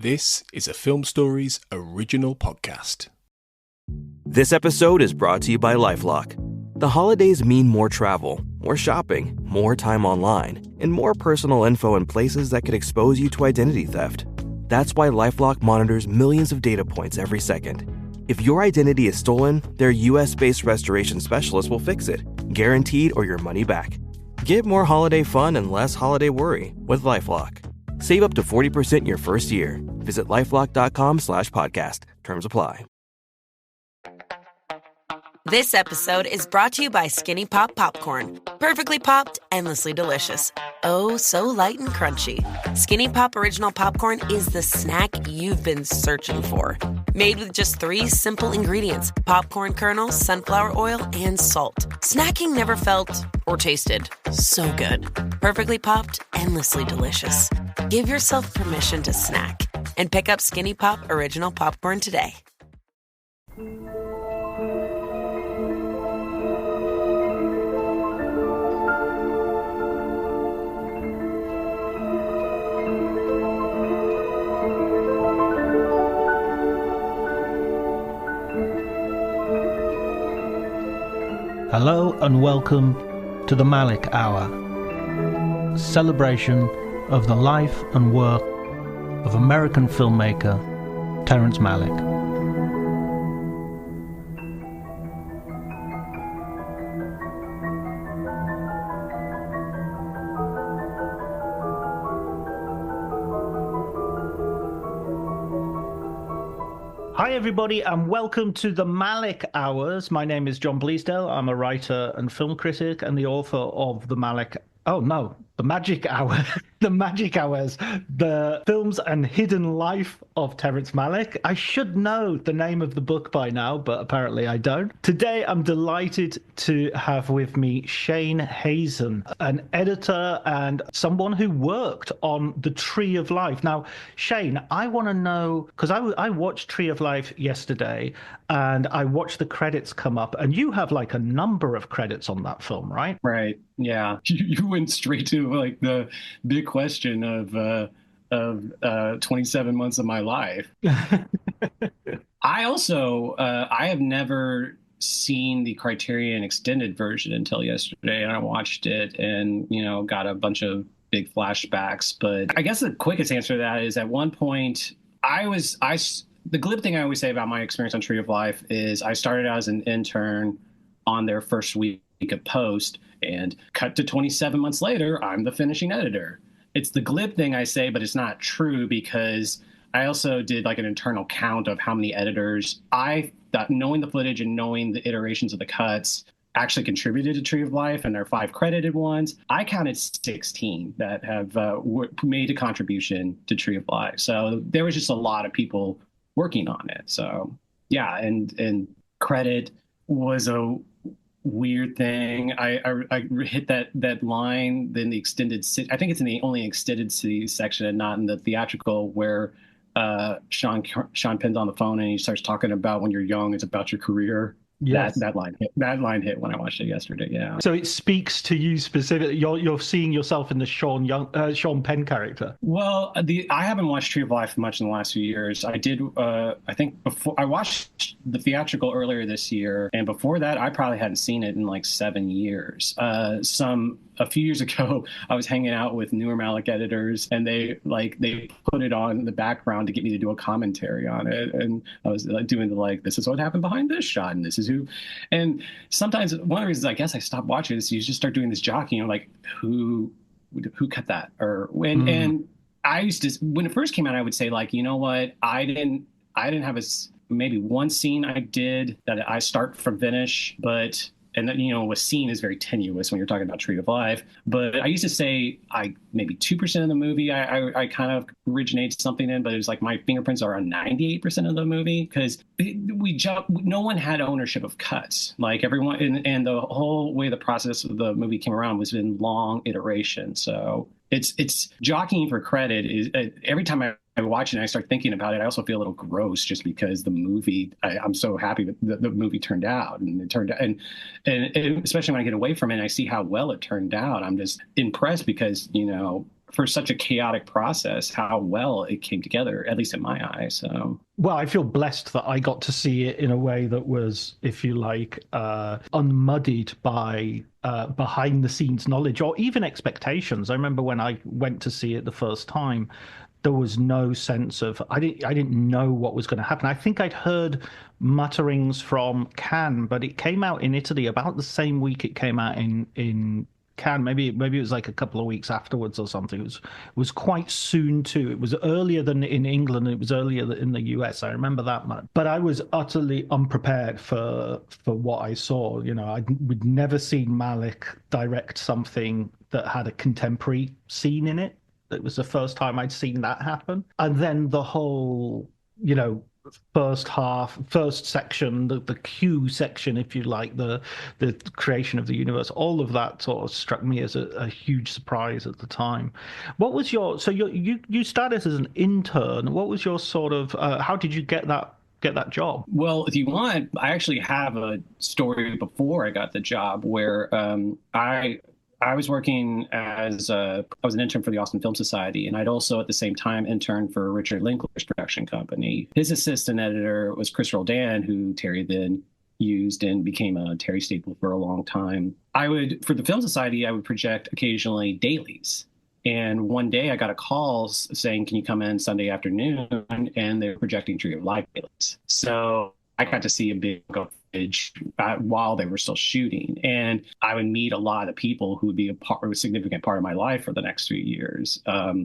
This is a Film Stories original podcast. This episode is brought to you by LifeLock. The holidays mean more travel, more shopping, more time online, and more personal info in places that could expose you to identity theft. That's why LifeLock monitors millions of data points every second. If your identity is stolen, their US-based restoration specialist will fix it, guaranteed or your money back. Get more holiday fun and less holiday worry with LifeLock. Save up to 40% your first year. Visit LifeLock.com/podcast. Terms apply. This episode is brought to you by Skinny Pop Popcorn. Perfectly popped, endlessly delicious. Oh, so light and crunchy. Skinny Pop Original Popcorn is the snack you've been searching for. Made with just 3 simple ingredients: popcorn kernels, sunflower oil, and salt. Snacking never felt or tasted so good. Perfectly popped, endlessly delicious. Give yourself permission to snack and pick up Skinny Pop Original Popcorn today. Hello and welcome to the Malick Hour, a celebration of the life and work of American filmmaker Terrence Malick. Hi everybody and welcome to the Malick Hours. My name is John Bleasdale. I'm a writer and film critic and the author of the Magic Hour, the Magic Hours, the films and hidden life of Terrence Malick. I should know the name of the book by now, but apparently I don't. Today I'm delighted to have with me Shane Hazen, an editor and someone who worked on The Tree of Life. Now, Shane, I want to know, because I watched Tree of Life yesterday and I watched the credits come up, and you have like a number of credits on that film, right? Right. Yeah. You went straight to like the big question of 27 months of my life. I also I have never seen the Criterion extended version until yesterday, and I watched it and got a bunch of big flashbacks. But I guess the quickest answer to that is, at one point the glib thing I always say about my experience on Tree of Life is I started out as an intern on their first week of post, and cut to 27 months later, I'm the finishing editor. It's the glib thing I say, but it's not true, because I also did like an internal count of how many editors I thought, knowing the footage and knowing the iterations of the cuts, actually contributed to Tree of Life, and there are 5 credited ones. I counted 16 that have made a contribution to Tree of Life. So there was just a lot of people working on it. So yeah, and credit was a weird thing. I hit that line in the extended I think it's in the only extended city section and not in the theatrical, where Sean Penn's on the phone and he starts talking about when you're young, it's about your career. Yes. That line hit when I watched it yesterday. Yeah. So it speaks to you specifically. You're seeing yourself in the Sean Penn character. Well, I haven't watched Tree of Life much in the last few years. I did. I think before I watched the theatrical earlier this year, and before that, I probably hadn't seen it in like 7 years. A few years ago, I was hanging out with newer Malick editors, and they put it on in the background to get me to do a commentary on it. And I was doing this is what happened behind this shot, and this is who. And sometimes one of the reasons I guess I stopped watching is you just start doing this jockeying, like who cut that, or when. And I used to, when it first came out, I would say like, you know what, I didn't have maybe one scene I did that I start from finish, but. And a scene is very tenuous when you're talking about Tree of Life. But I used to say maybe 2% of the movie I kind of originate something in, but it was like my fingerprints are on 98% of the movie, because no one had ownership of cuts. Like everyone, and the whole way the process of the movie came around was in long iteration. So it's jockeying for credit. Is every time I watch it and I start thinking about it, I also feel a little gross, just because the movie, I'm so happy that the movie turned out, and it turned out, and especially when I get away from it and I see how well it turned out, I'm just impressed, because for such a chaotic process, how well it came together, at least in my eyes. So, well, I feel blessed that I got to see it in a way that was, if you like, unmuddied by behind the scenes knowledge or even expectations. I remember when I went to see it the first time, there was no sense of I didn't know what was going to happen. I think I'd heard mutterings from Cannes, but it came out in Italy about the same week it came out in Cannes. Maybe it was like a couple of weeks afterwards or something. It was quite soon too. It was earlier than in England. It was earlier in the US. I remember that much. But I was utterly unprepared for what I saw. You know, we'd never seen Malick direct something that had a contemporary scene in it. It was the first time I'd seen that happen. And then the whole, you know, first section, the Q section, if you like, the creation of the universe, all of that sort of struck me as a huge surprise at the time. What was so you started as an intern. What was your sort of, how did you get that job? Well, if you want, I actually have a story before I got the job where I was working I was an intern for the Austin Film Society, and I'd also at the same time interned for Richard Linklater's production company. His assistant editor was Chris Roldan, who Terry then used and became a Terry staple for a long time. For the Film Society, I would project occasionally dailies. And one day I got a call saying, can you come in Sunday afternoon? And they were projecting Tree of Life dailies. So I got to see a big footage while they were still shooting. And I would meet a lot of people who would be a significant part of my life for the next 3 years.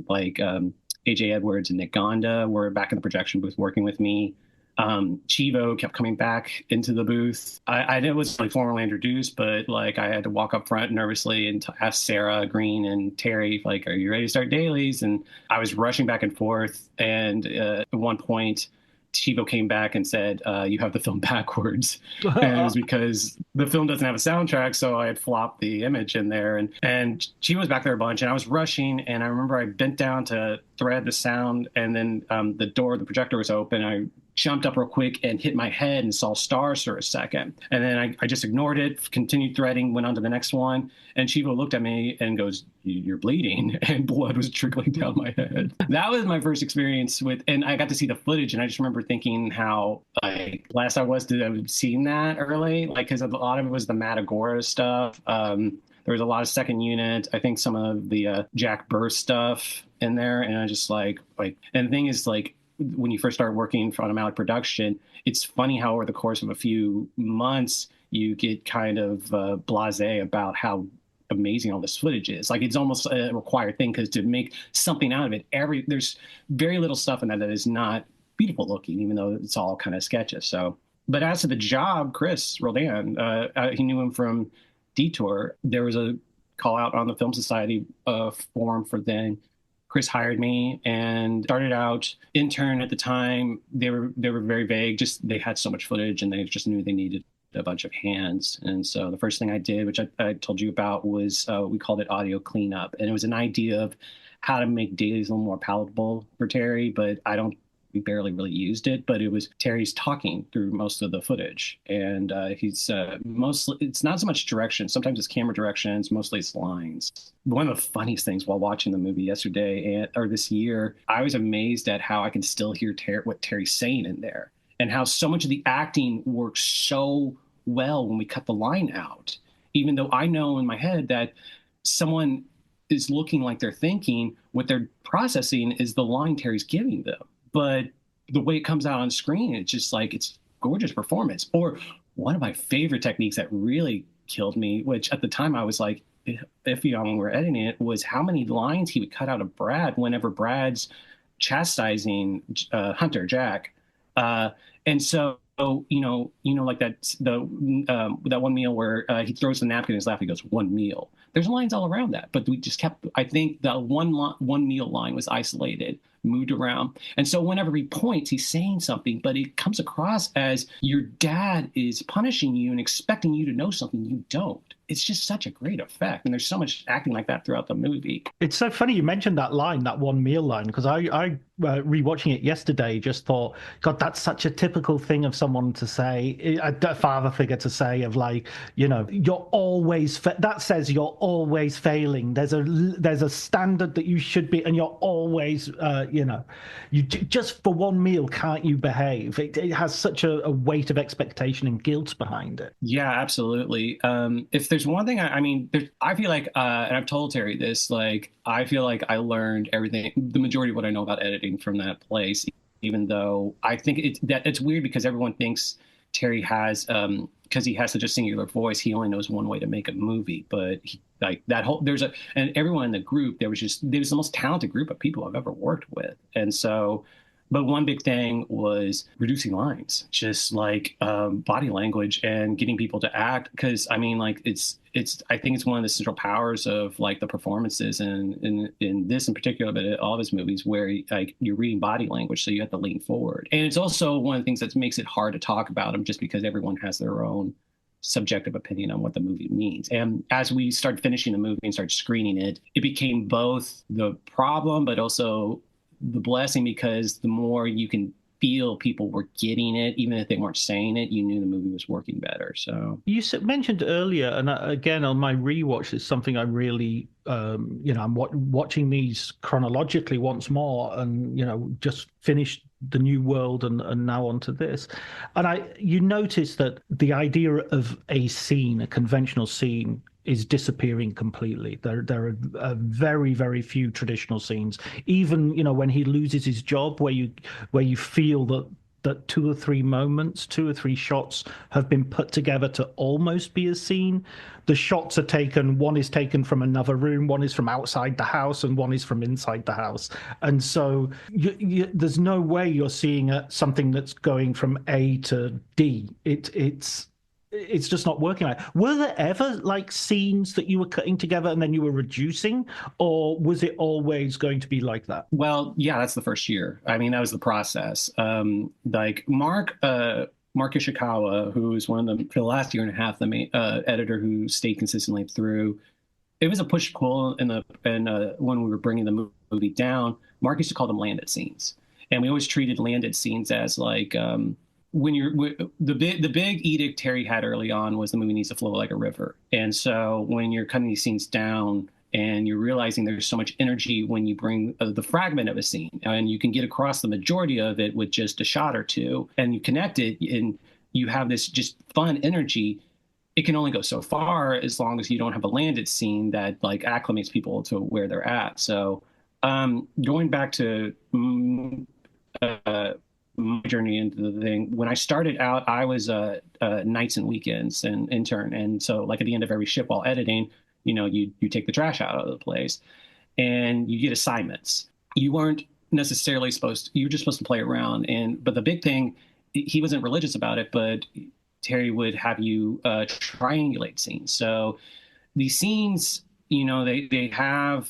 Like A.J. Edwards and Nick Gonda were back in the projection booth working with me. Chivo kept coming back into the booth. I was like formally introduced, but like I had to walk up front nervously and ask Sarah Green and Terry, like, are you ready to start dailies? And I was rushing back and forth. And at one point, Chivo came back and said, you have the film backwards. And it was because the film doesn't have a soundtrack, so I had flopped the image in there. And Chivo was back there a bunch, and I was rushing, and I remember I bent down to thread the sound, and then the projector was open. I jumped up real quick and hit my head and saw stars for a second. And then I just ignored it, continued threading, went on to the next one. And Chivo looked at me and goes, you're bleeding. And blood was trickling down my head. That was my first experience and I got to see the footage. And I just remember thinking how blessed I was to have seen that early. Like, because a lot of it was the Matagora stuff. There was a lot of second unit. I think some of the Jack Burr stuff in there. And I just and the thing is, like, when you first start working for automatic production, it's funny how over the course of a few months, you get kind of blasé about how amazing all this footage is. Like, it's almost a required thing, because to make something out of it, there's very little stuff in that is not beautiful looking, even though it's all kind of sketches. So, but as to the job, Chris Roldan, he knew him from Detour. There was a call out on the Film Society forum for then. Chris hired me and started out intern at the time. They were very vague. Just they had so much footage and they just knew they needed a bunch of hands. And so the first thing I did, which I told you about, was we called it audio cleanup. And it was an idea of how to make dailies a little more palatable for Terry, but we barely really used it, but it was Terry's talking through most of the footage. And he's mostly, it's not so much direction. Sometimes it's camera directions, mostly it's lines. One of the funniest things while watching the movie yesterday or this year, I was amazed at how I can still hear what Terry's saying in there, and how so much of the acting works so well when we cut the line out, even though I know in my head that someone is looking like they're thinking, what they're processing is the line Terry's giving them. But the way it comes out on screen, it's just like, it's gorgeous performance. Or one of my favorite techniques that really killed me, which at the time I was like iffy on when we were editing it, was how many lines he would cut out of Brad whenever Brad's chastising Hunter, Jack. And so, like that one meal where he throws the napkin in his lap, he goes, one meal. There's lines all around that, but we just kept, I think the one meal line was isolated moved around. And so whenever he points, he's saying something, but it comes across as your dad is punishing you and expecting you to know something you don't. It's just such a great effect. And there's so much acting like that throughout the movie. It's so funny you mentioned that line, that one meal line, because I rewatching it yesterday, just thought, God, that's such a typical thing of someone to say, a father figure to say, of like, you're always, that says you're always failing. There's a standard that you should be, and you're always, you just for one meal, can't you behave? It has such a weight of expectation and guilt behind it. Yeah, absolutely. If there's one thing, I feel like, and I've told Terry this, like, I feel like I learned everything, the majority of what I know about editing from that place, even though I think it's weird because everyone thinks Terry has, because he has such a singular voice, he only knows one way to make a movie. But and everyone in the group, there was the most talented group of people I've ever worked with. And so, but one big thing was reducing lines, just like body language and getting people to act. Because I think it's one of the central powers of like the performances and in this in particular, but in all of his movies, where like you're reading body language, so you have to lean forward. And it's also one of the things that makes it hard to talk about him, just because everyone has their own subjective opinion on what the movie means. And as we started finishing the movie and started screening it, it became both the problem, but also the blessing, because the more you can feel people were getting it, even if they weren't saying it, you knew the movie was working better. So you mentioned earlier, and again on my rewatch, it's something I really, I'm watching these chronologically once more, and just finished the New World and now onto this, and you notice that the idea of a scene, a conventional scene, is disappearing completely. There are very, very few traditional scenes. Even when he loses his job, where you feel that two or three shots have been put together to almost be a scene. The shots are taken. One is taken from another room, one is from outside the house, and one is from inside the house. And so there's no way you're seeing something that's going from A to D. It's just not working. Were there ever like scenes that you were cutting together and then you were reducing, or was it always going to be like that? Well, yeah, that's the first year. That was the process. Like Mark Ishikawa, who was one of for the last year and a half, the main editor who stayed consistently through. It was a push-pull when we were bringing the movie down. Mark used to call them landed scenes, and we always treated landed scenes as like. The big edict Terry had early on was the movie needs to flow like a river. And so when you're cutting these scenes down and you're realizing there's so much energy when you bring the fragment of a scene, and you can get across the majority of it with just a shot or two, and you connect it and you have this just fun energy, it can only go so far as long as you don't have a landed scene that like acclimates people to where they're at. So going back to my journey into the thing, when I started out, I was nights and weekends and intern, and so like at the end of every shift while editing, you take the trash out of the place and you get assignments. You weren't necessarily you were just supposed to play around, but the big thing, he wasn't religious about it, but Terry would have you triangulate scenes. So these scenes, they have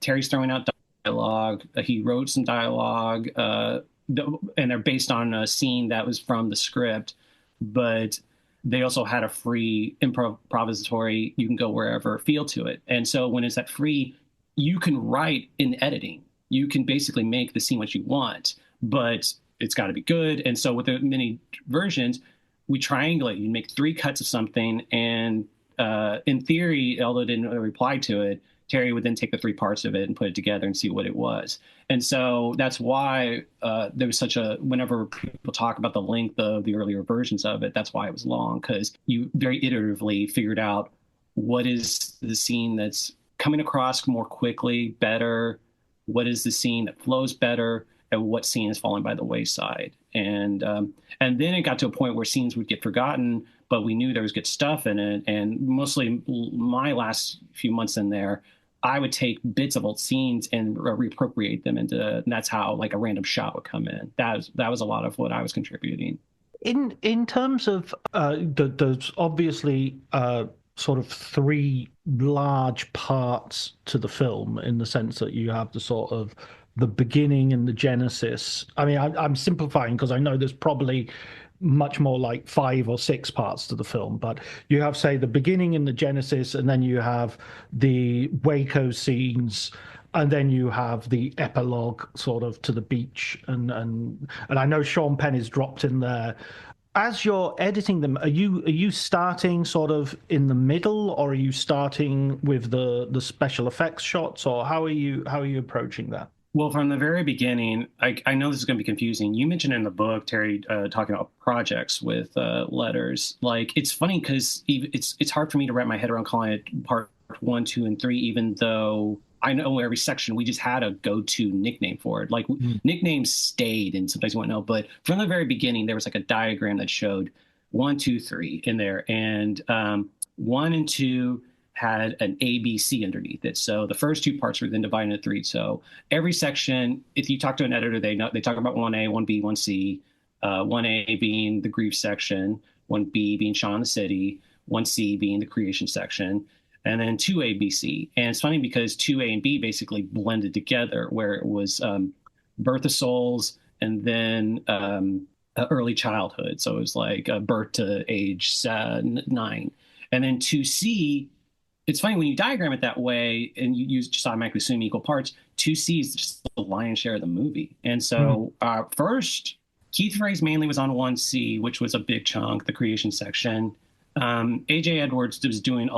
Terry's throwing out dialogue. He wrote some dialogue, and they're based on a scene that was from the script, but they also had a free improvisatory, you can go wherever feel to it. And so when it's that free, you can write in editing. You can basically make the scene what you want, but it's got to be good. And so with the many versions, we triangulate. You make 3 cuts of something, and in theory, although it didn't reply to it, Terry would then take the 3 parts of it and put it together and see what it was. And so that's why there was whenever people talk about the length of the earlier versions of it, that's why it was long, because you very iteratively figured out what is the scene that's coming across more quickly, better, what is the scene that flows better, and what scene is falling by the wayside. And then it got to a point where scenes would get forgotten, but we knew there was good stuff in it. And mostly my last few months in there, I would take bits of old scenes and reappropriate them and that's how like a random shot would come in. That was a lot of what I was contributing. In terms of there's obviously sort of 3 large parts to the film, in the sense that you have the sort of the beginning and the genesis. I mean, I'm simplifying because I know there's probably much more like 5 or 6 parts to the film, but you have, say, the beginning and the genesis, and then you have the Waco scenes, and then you have the epilogue sort of to the beach, and I know Sean Penn is dropped in there. As you're editing them, are you starting sort of in the middle, or are you starting with the special effects shots, or how are you approaching that? Well, from the very beginning, I know this is going to be confusing. You mentioned in the book, Terry, talking about projects with letters. Like, it's funny because it's hard for me to wrap my head around calling it part 1, 2, and 3, even though I know every section we just had a go-to nickname for it. Like, nicknames stayed, and sometimes you won't know. But from the very beginning, there was like a diagram that showed 1, 2, 3 in there, and 1 and 2 had an ABC underneath it. So the first 2 parts were then divided into 3. So every section, if you talk to an editor, they talk about 1A, 1B, 1C, 1A being the grief section, 1B being Shaun the City, 1C being the creation section, and then 2A, BC. And it's funny because 2A and B basically blended together, where it was birth of souls and then early childhood. So it was like birth to age 9. And then 2C, it's funny when you diagram it that way and you just automatically assume equal parts, 2C is just the lion's share of the movie. And so first, Keith Frey's mainly was on 1C, which was a big chunk, the creation section. A.J. Edwards was doing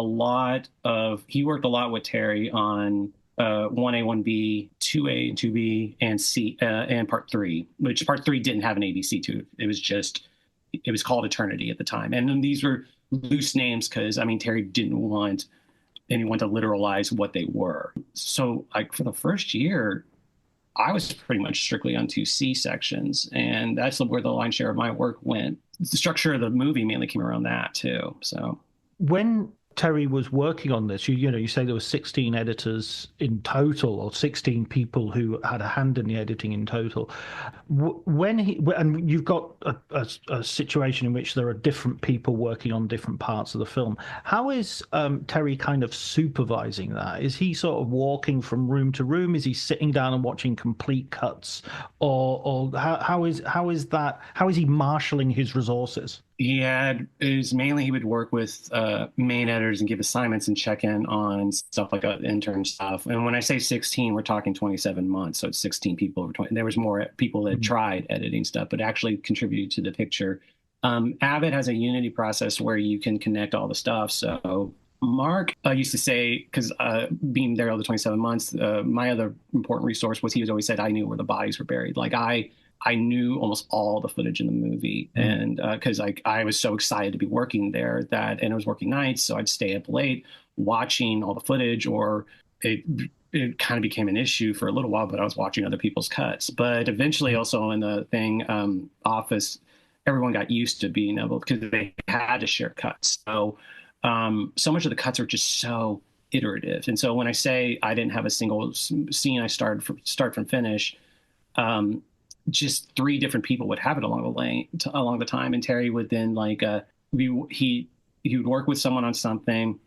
he worked a lot with Terry on 1A, 1B, 2A, and 2B, and C, and part 3, which part 3 didn't have an ABC to it. It was called Eternity at the time. And then these were loose names because, I mean, Terry didn't want anyone to literalize what they were. So, like, for the first year, I was pretty much strictly on 2C sections, and that's where the lion's share of my work went. The structure of the movie mainly came around that too. So when Terry was working on this, you say there were 16 editors in total, or 16 people who had a hand in the editing in total. And you've got a situation in which there are different people working on different parts of the film. How is Terry kind of supervising that? Is he sort of walking from room to room? Is he sitting down and watching complete cuts, or how is he marshalling his resources? It was mainly he would work with main editors and give assignments and check in on stuff like intern stuff. And when I say 16, we're talking 27 months. So it's 16 people over 20. There was more people that tried editing stuff, but actually contributed to the picture. Avid has a Unity process where you can connect all the stuff. So Mark used to say, because being there all the 27 months, my other important resource was he was always said, I knew where the bodies were buried. Like I knew almost all the footage in the movie, and because I was so excited to be working there and I was working nights, so I'd stay up late watching all the footage, or it kind of became an issue for a little while, but I was watching other people's cuts. But eventually also in the office, everyone got used to being able, because they had to share cuts. So so much of the cuts are just so iterative. And so when I say I didn't have a single scene I start from finish, just 3 different people would have it along the time, and Terry would then he would work with someone on something.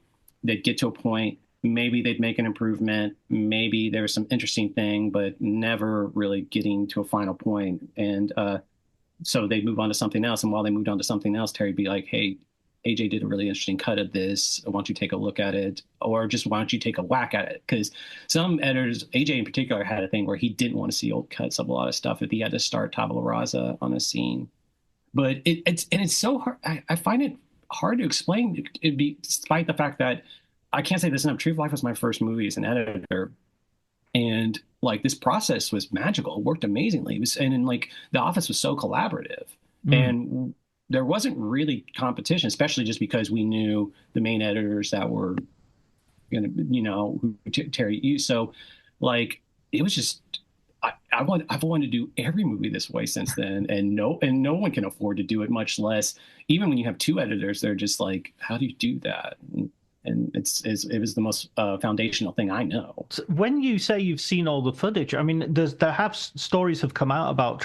They'd get to a point, maybe they'd make an improvement, maybe there was some interesting thing, but never really getting to a final point. And so they'd move on to something else. And while they moved on to something else, Terry'd be like, "Hey, AJ did a really interesting cut of this. Why don't you take a look at it? Or just why don't you take a whack at it?" Because some editors, AJ in particular, had a thing where he didn't want to see old cuts of a lot of stuff if he had to start tabula rasa on a scene. But it's so hard. I find it hard to explain, despite the fact that I can't say this enough. True Life was my first movie as an editor. And like this process was magical. It worked amazingly. The office was so collaborative. And there wasn't really competition, especially just because we knew the main editors that were going to, who Terry used. So, like, it was just, I've wanted to do every movie this way since then, and no one can afford to do it, much less, even when you have 2 editors, they're just like, how do you do that? And it was the most foundational thing I know. When you say you've seen all the footage, I mean, stories have come out about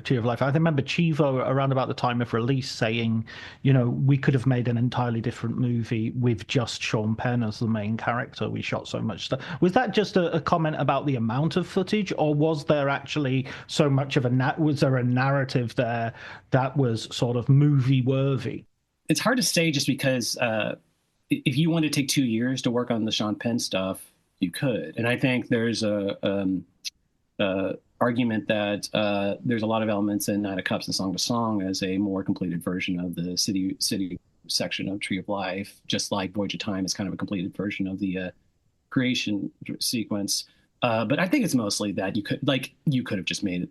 Tree of Life. I remember Chivo around about the time of release saying, we could have made an entirely different movie with just Sean Penn as the main character. We shot so much stuff. Was that just a comment about the amount of footage, or was there actually so much of was there a narrative there that was sort of movie worthy? It's hard to say, just because if you wanted to take 2 years to work on the Sean Penn stuff, you could. And I think there's a argument that there's a lot of elements in Night of Cups and Song to Song as a more completed version of the city section of Tree of Life, just like Voyage of Time is kind of a completed version of the creation sequence. But I think it's mostly that you could have just made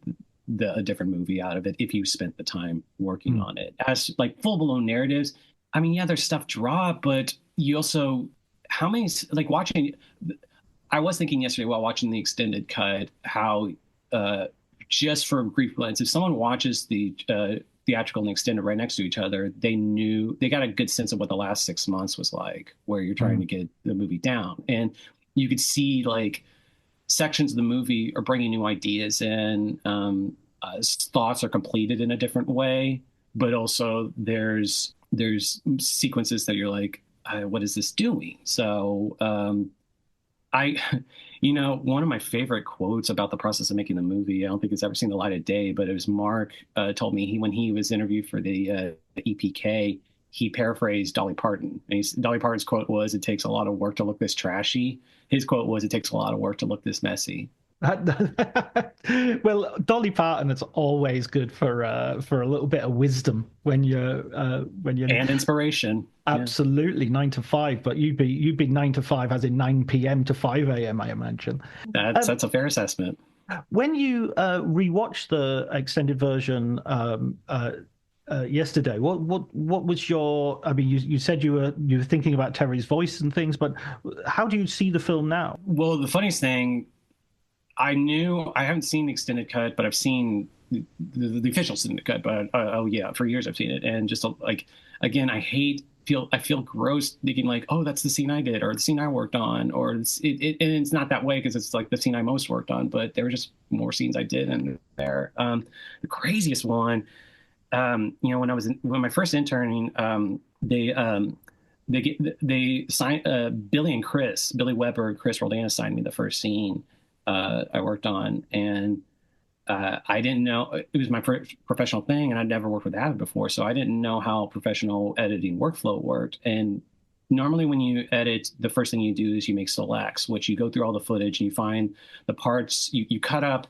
a different movie out of it if you spent the time working on it. As like full blown narratives, I mean, yeah, there's stuff dropped, but you also, how many, like watching, I was thinking yesterday while watching the extended cut, how just for brief glance, if someone watches the theatrical and extended right next to each other, they got a good sense of what the last 6 months was like, where you're trying to get the movie down. And you could see like sections of the movie are bringing new ideas in, thoughts are completed in a different way, but also there's sequences that you're like, what is this doing? So one of my favorite quotes about the process of making the movie, I don't think it's ever seen the light of day, but it was Mark told me when he was interviewed for the EPK, he paraphrased Dolly Parton. And Dolly Parton's quote was, "It takes a lot of work to look this trashy." His quote was, "It takes a lot of work to look this messy." Well, Dolly Parton is always good for a little bit of wisdom when you're and inspiration. Absolutely, yeah. 9 to 5, but you'd be 9 to 5 as in 9 p.m. to 5 a.m. I imagine. That's a fair assessment. When you rewatched the extended version yesterday, what was your? I mean, you said you were thinking about Terry's voice and things, but how do you see the film now? Well, the funniest thing, I haven't seen the extended cut, but I've seen the official extended cut. But for years I've seen it, and just like again, I feel gross thinking like, oh, that's the scene I did, or the scene I worked on, or and it's not that way because it's like the scene I most worked on, but there were just more scenes I did in there. The craziest one, when my first interning, they signed Billy Weber and Chris Roldan signed me the first scene I worked on, and I didn't know it was my first professional thing, and I'd never worked with Avid before, so I didn't know how professional editing workflow worked. And normally when you edit, the first thing you do is you make selects, which you go through all the footage and you find the parts, you cut up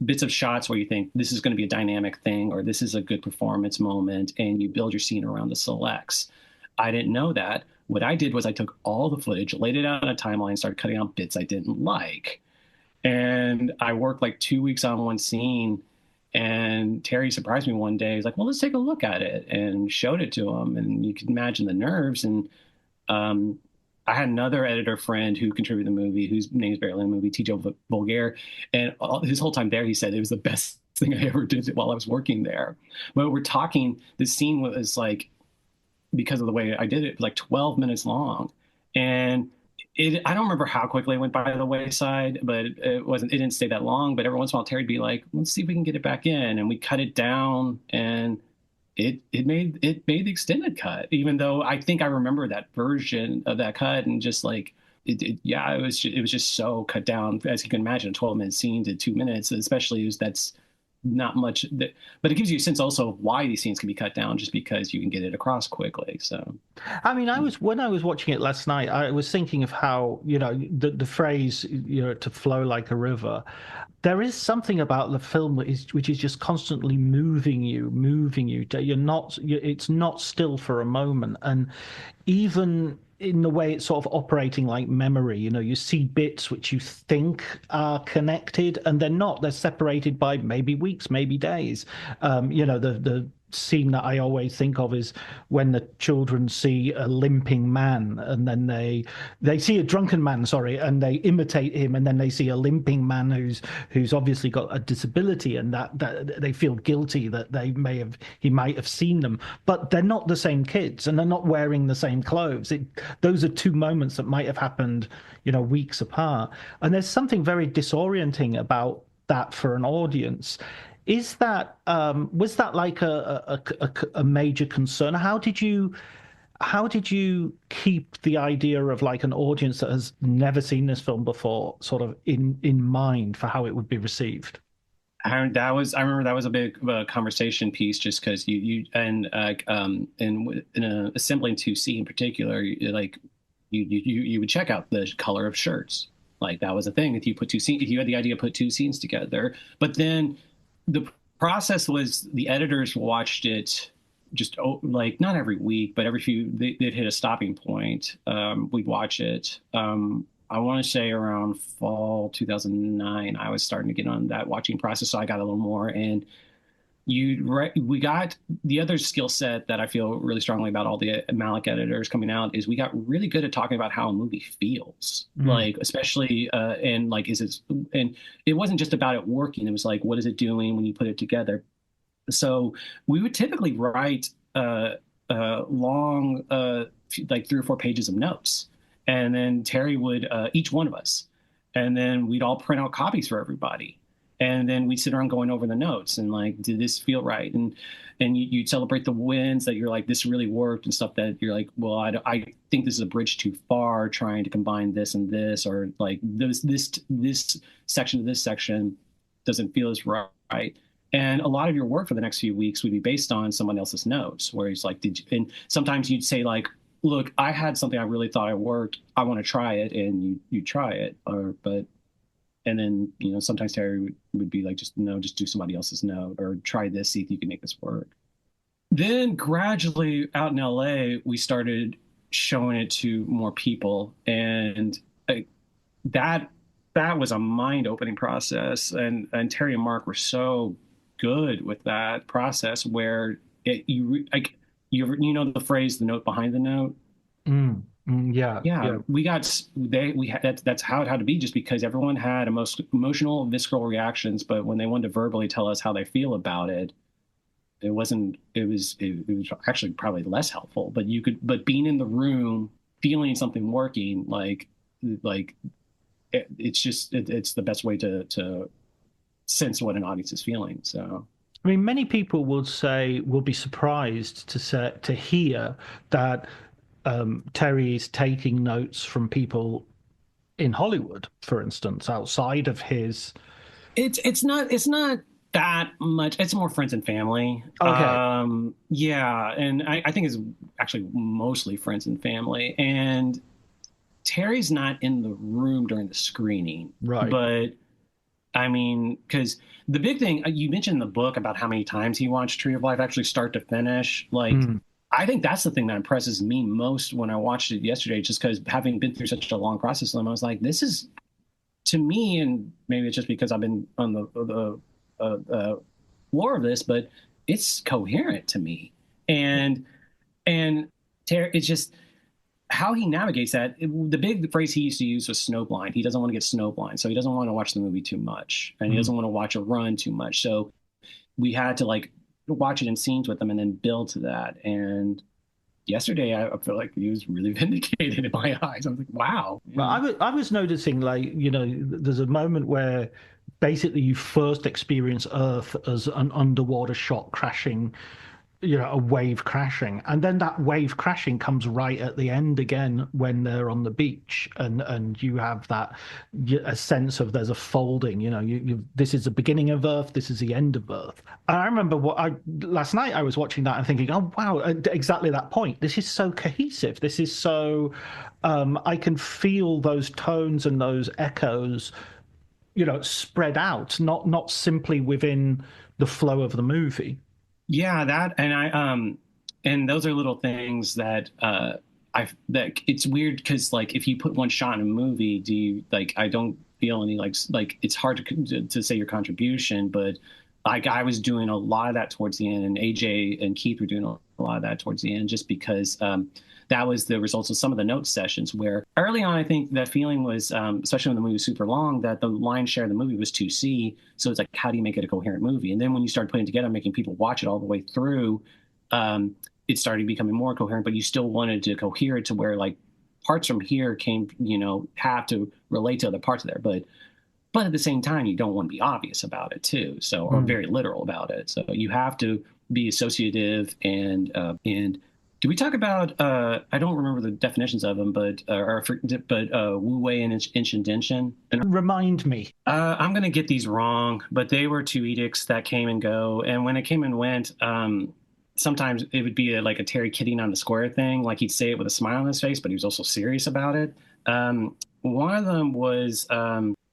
bits of shots where you think this is going to be a dynamic thing, or this is a good performance moment, and you build your scene around the selects. I didn't know that. What I did was I took all the footage, laid it out on a timeline, started cutting out bits I didn't like. And I worked like 2 weeks on one scene, and Terry surprised me one day. He's like, well, let's take a look at it, and showed it to him. And you can imagine the nerves. And I had another editor friend who contributed to the movie, whose name is barely in the movie, TJ Bulgaire. And his whole time there, he said it was the best thing I ever did while I was working there. But we're talking, the scene was like, because of the way I did it, like 12 minutes long. And I don't remember how quickly it went by the wayside, but it didn't stay that long. But every once in a while, Terry'd be like, let's see if we can get it back in. And we cut it down, and it made the extended cut, even though I think I remember that version of that cut, and just like, it was just so cut down. As you can imagine, a 12-minute scene to 2 minutes, especially that's not much, but it gives you a sense also of why these scenes can be cut down, just because you can get it across quickly. So, I mean, when I was watching it last night, I was thinking of how, the phrase, to flow like a river. There is something about the film which is just constantly moving you. It's not still for a moment, and even in the way it's sort of operating like memory, you see bits which you think are connected, and they're not. They're separated by maybe weeks, maybe days. The scene that I always think of is when the children see a limping man, and then they see a drunken man, and they imitate him, and then they see a limping man who's obviously got a disability, and that they feel guilty that he might have seen them, but they're not the same kids, and they're not wearing the same clothes. Those are two moments that might have happened, weeks apart, and there's something very disorienting about that for an audience. Is that was that like a major concern? How did you keep the idea of like an audience that has never seen this film before sort of in mind for how it would be received? I remember that was a big conversation piece, just because in assembling 2C in particular, you would check out the color of shirts. Like, that was a thing. If you had the idea to put two scenes together, but then the process was the editors watched it just like not every week, but every few they'd hit a stopping point. We'd watch it. I want to say around fall 2009, I was starting to get on that watching process, so I got a little more. And we got the other skill set that I feel really strongly about all the Malick editors coming out is we got really good at talking about how a movie feels, like especially and like and it wasn't just about it working. It was like, what is it doing when you put it together? So we would typically write long, like 3 or 4 pages of notes. And then Terry would, each one of us, and then we'd all print out copies for everybody. And then we'd sit around going over the notes and like, did this feel right? And you'd celebrate the wins that you're like, this really worked, and stuff that you're like, well, I think this is a bridge too far, trying to combine this and this, or like this section to this section doesn't feel as right. And a lot of your work for the next few weeks would be based on someone else's notes, where he's like, and sometimes you'd say like, look, I had something I really thought I worked. I want to try it. And you try it. And then, sometimes Terry would be like, just do somebody else's note, or try this, see if you can make this work. Then gradually out in LA, we started showing it to more people. And that was a mind-opening process. And Terry and Mark were so good with that process, where you know the phrase, the note behind the note. Yeah. That's how it had to be, just because everyone had emotional, visceral reactions, but when they wanted to verbally tell us how they feel about it, it was actually probably less helpful. But being in the room, feeling something working, it's the best way to sense what an audience is feeling. So, I mean, many people will be surprised to hear that Terry is taking notes from people in Hollywood, for instance, outside of his. It's not that much. It's more friends and family. Okay. Yeah, and I think it's actually mostly friends and family. And Terry's not in the room during the screening, right? But I mean, because the big thing you mentioned in the book about how many times he watched Tree of Life, actually start to finish, like. I think that's the thing that impresses me most when I watched it yesterday, just because having been through such a long process with him, I was like, this is, to me, and maybe it's just because I've been on the lore of this, but it's coherent to me. And it's just how he navigates that. The big phrase he used to use was snowblind. He doesn't want to get snowblind, so he doesn't want to watch the movie too much, and he doesn't want to watch a run too much. So we had to like watch it in scenes with them and then build to that. And yesterday I feel like he was really vindicated in my eyes. I was like, wow. Well, I was noticing, like, there's a moment where basically you first experience Earth as an underwater shot crashing, a wave crashing, and then that wave crashing comes right at the end again when they're on the beach, and you have a sense of there's a folding. This is the beginning of Earth, this is the end of Earth. And I remember last night I was watching that and thinking, oh wow, exactly that point. This is so cohesive. This is so I can feel those tones and those echoes, spread out, not simply within the flow of the movie. Yeah, that, and and those are little things that that it's weird, because like if you put one shot in a movie, do you like? I don't feel any like it's hard to say your contribution, but like I was doing a lot of that towards the end, and AJ and Keith were doing a lot of that towards the end, just because that was the results of some of the note sessions, where early on, I think that feeling was, especially when the movie was super long, that the lion's share of the movie was 2C. So it's like, how do you make it a coherent movie? And then when you start putting it together, making people watch it all the way through, it started becoming more coherent, but you still wanted to cohere it to where like parts from here have to relate to other parts of there. But But at the same time, you don't want to be obvious about it too, so or very literal about it. So you have to be associative and do we talk about I don't remember the definitions of them, but wu wei and inshindinshin. And Remind me. I'm going to get these wrong, but they were two edicts that came and go, and when it came and went, sometimes it would be like a Terry kidding on the square thing, like he'd say it with a smile on his face, but he was also serious about it. One of them was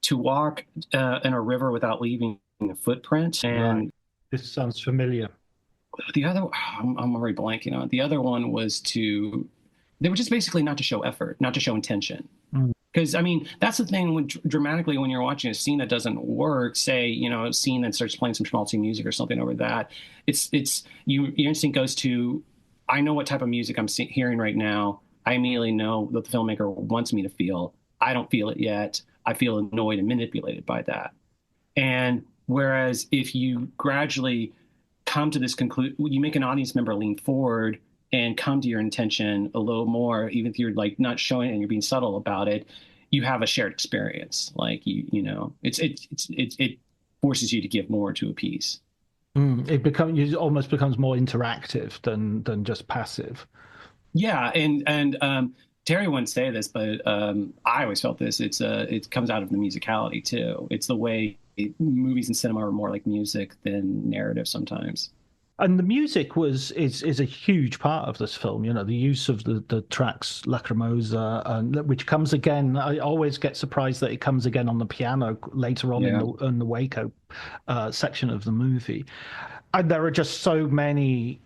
to walk in a river without leaving a footprint. And right. This sounds familiar. The other, I'm already blanking on it. The other one was they were just basically not to show effort, not to show intention. Because, I mean, that's the thing when dramatically when you're watching a scene that doesn't work, say, a scene that starts playing some schmaltzy music or something over that, your instinct goes to, I know what type of music I'm hearing right now. I immediately know what the filmmaker wants me to feel. I don't feel it yet. I feel annoyed and manipulated by that. And whereas if you gradually come to this conclusion, you make an audience member lean forward and come to your intention a little more, even if you're like not showing it and you're being subtle about it, you have a shared experience. Like it forces you to give more to a piece. It almost becomes more interactive than just passive. Yeah, and Terry wouldn't say this, but I always felt this. It comes out of the musicality too. It's the way movies and cinema are more like music than narrative sometimes. And the music is a huge part of this film. The use of the tracks Lacrimosa, which comes again. I always get surprised that it comes again on the piano later on in the Waco section of the movie. And there are just so many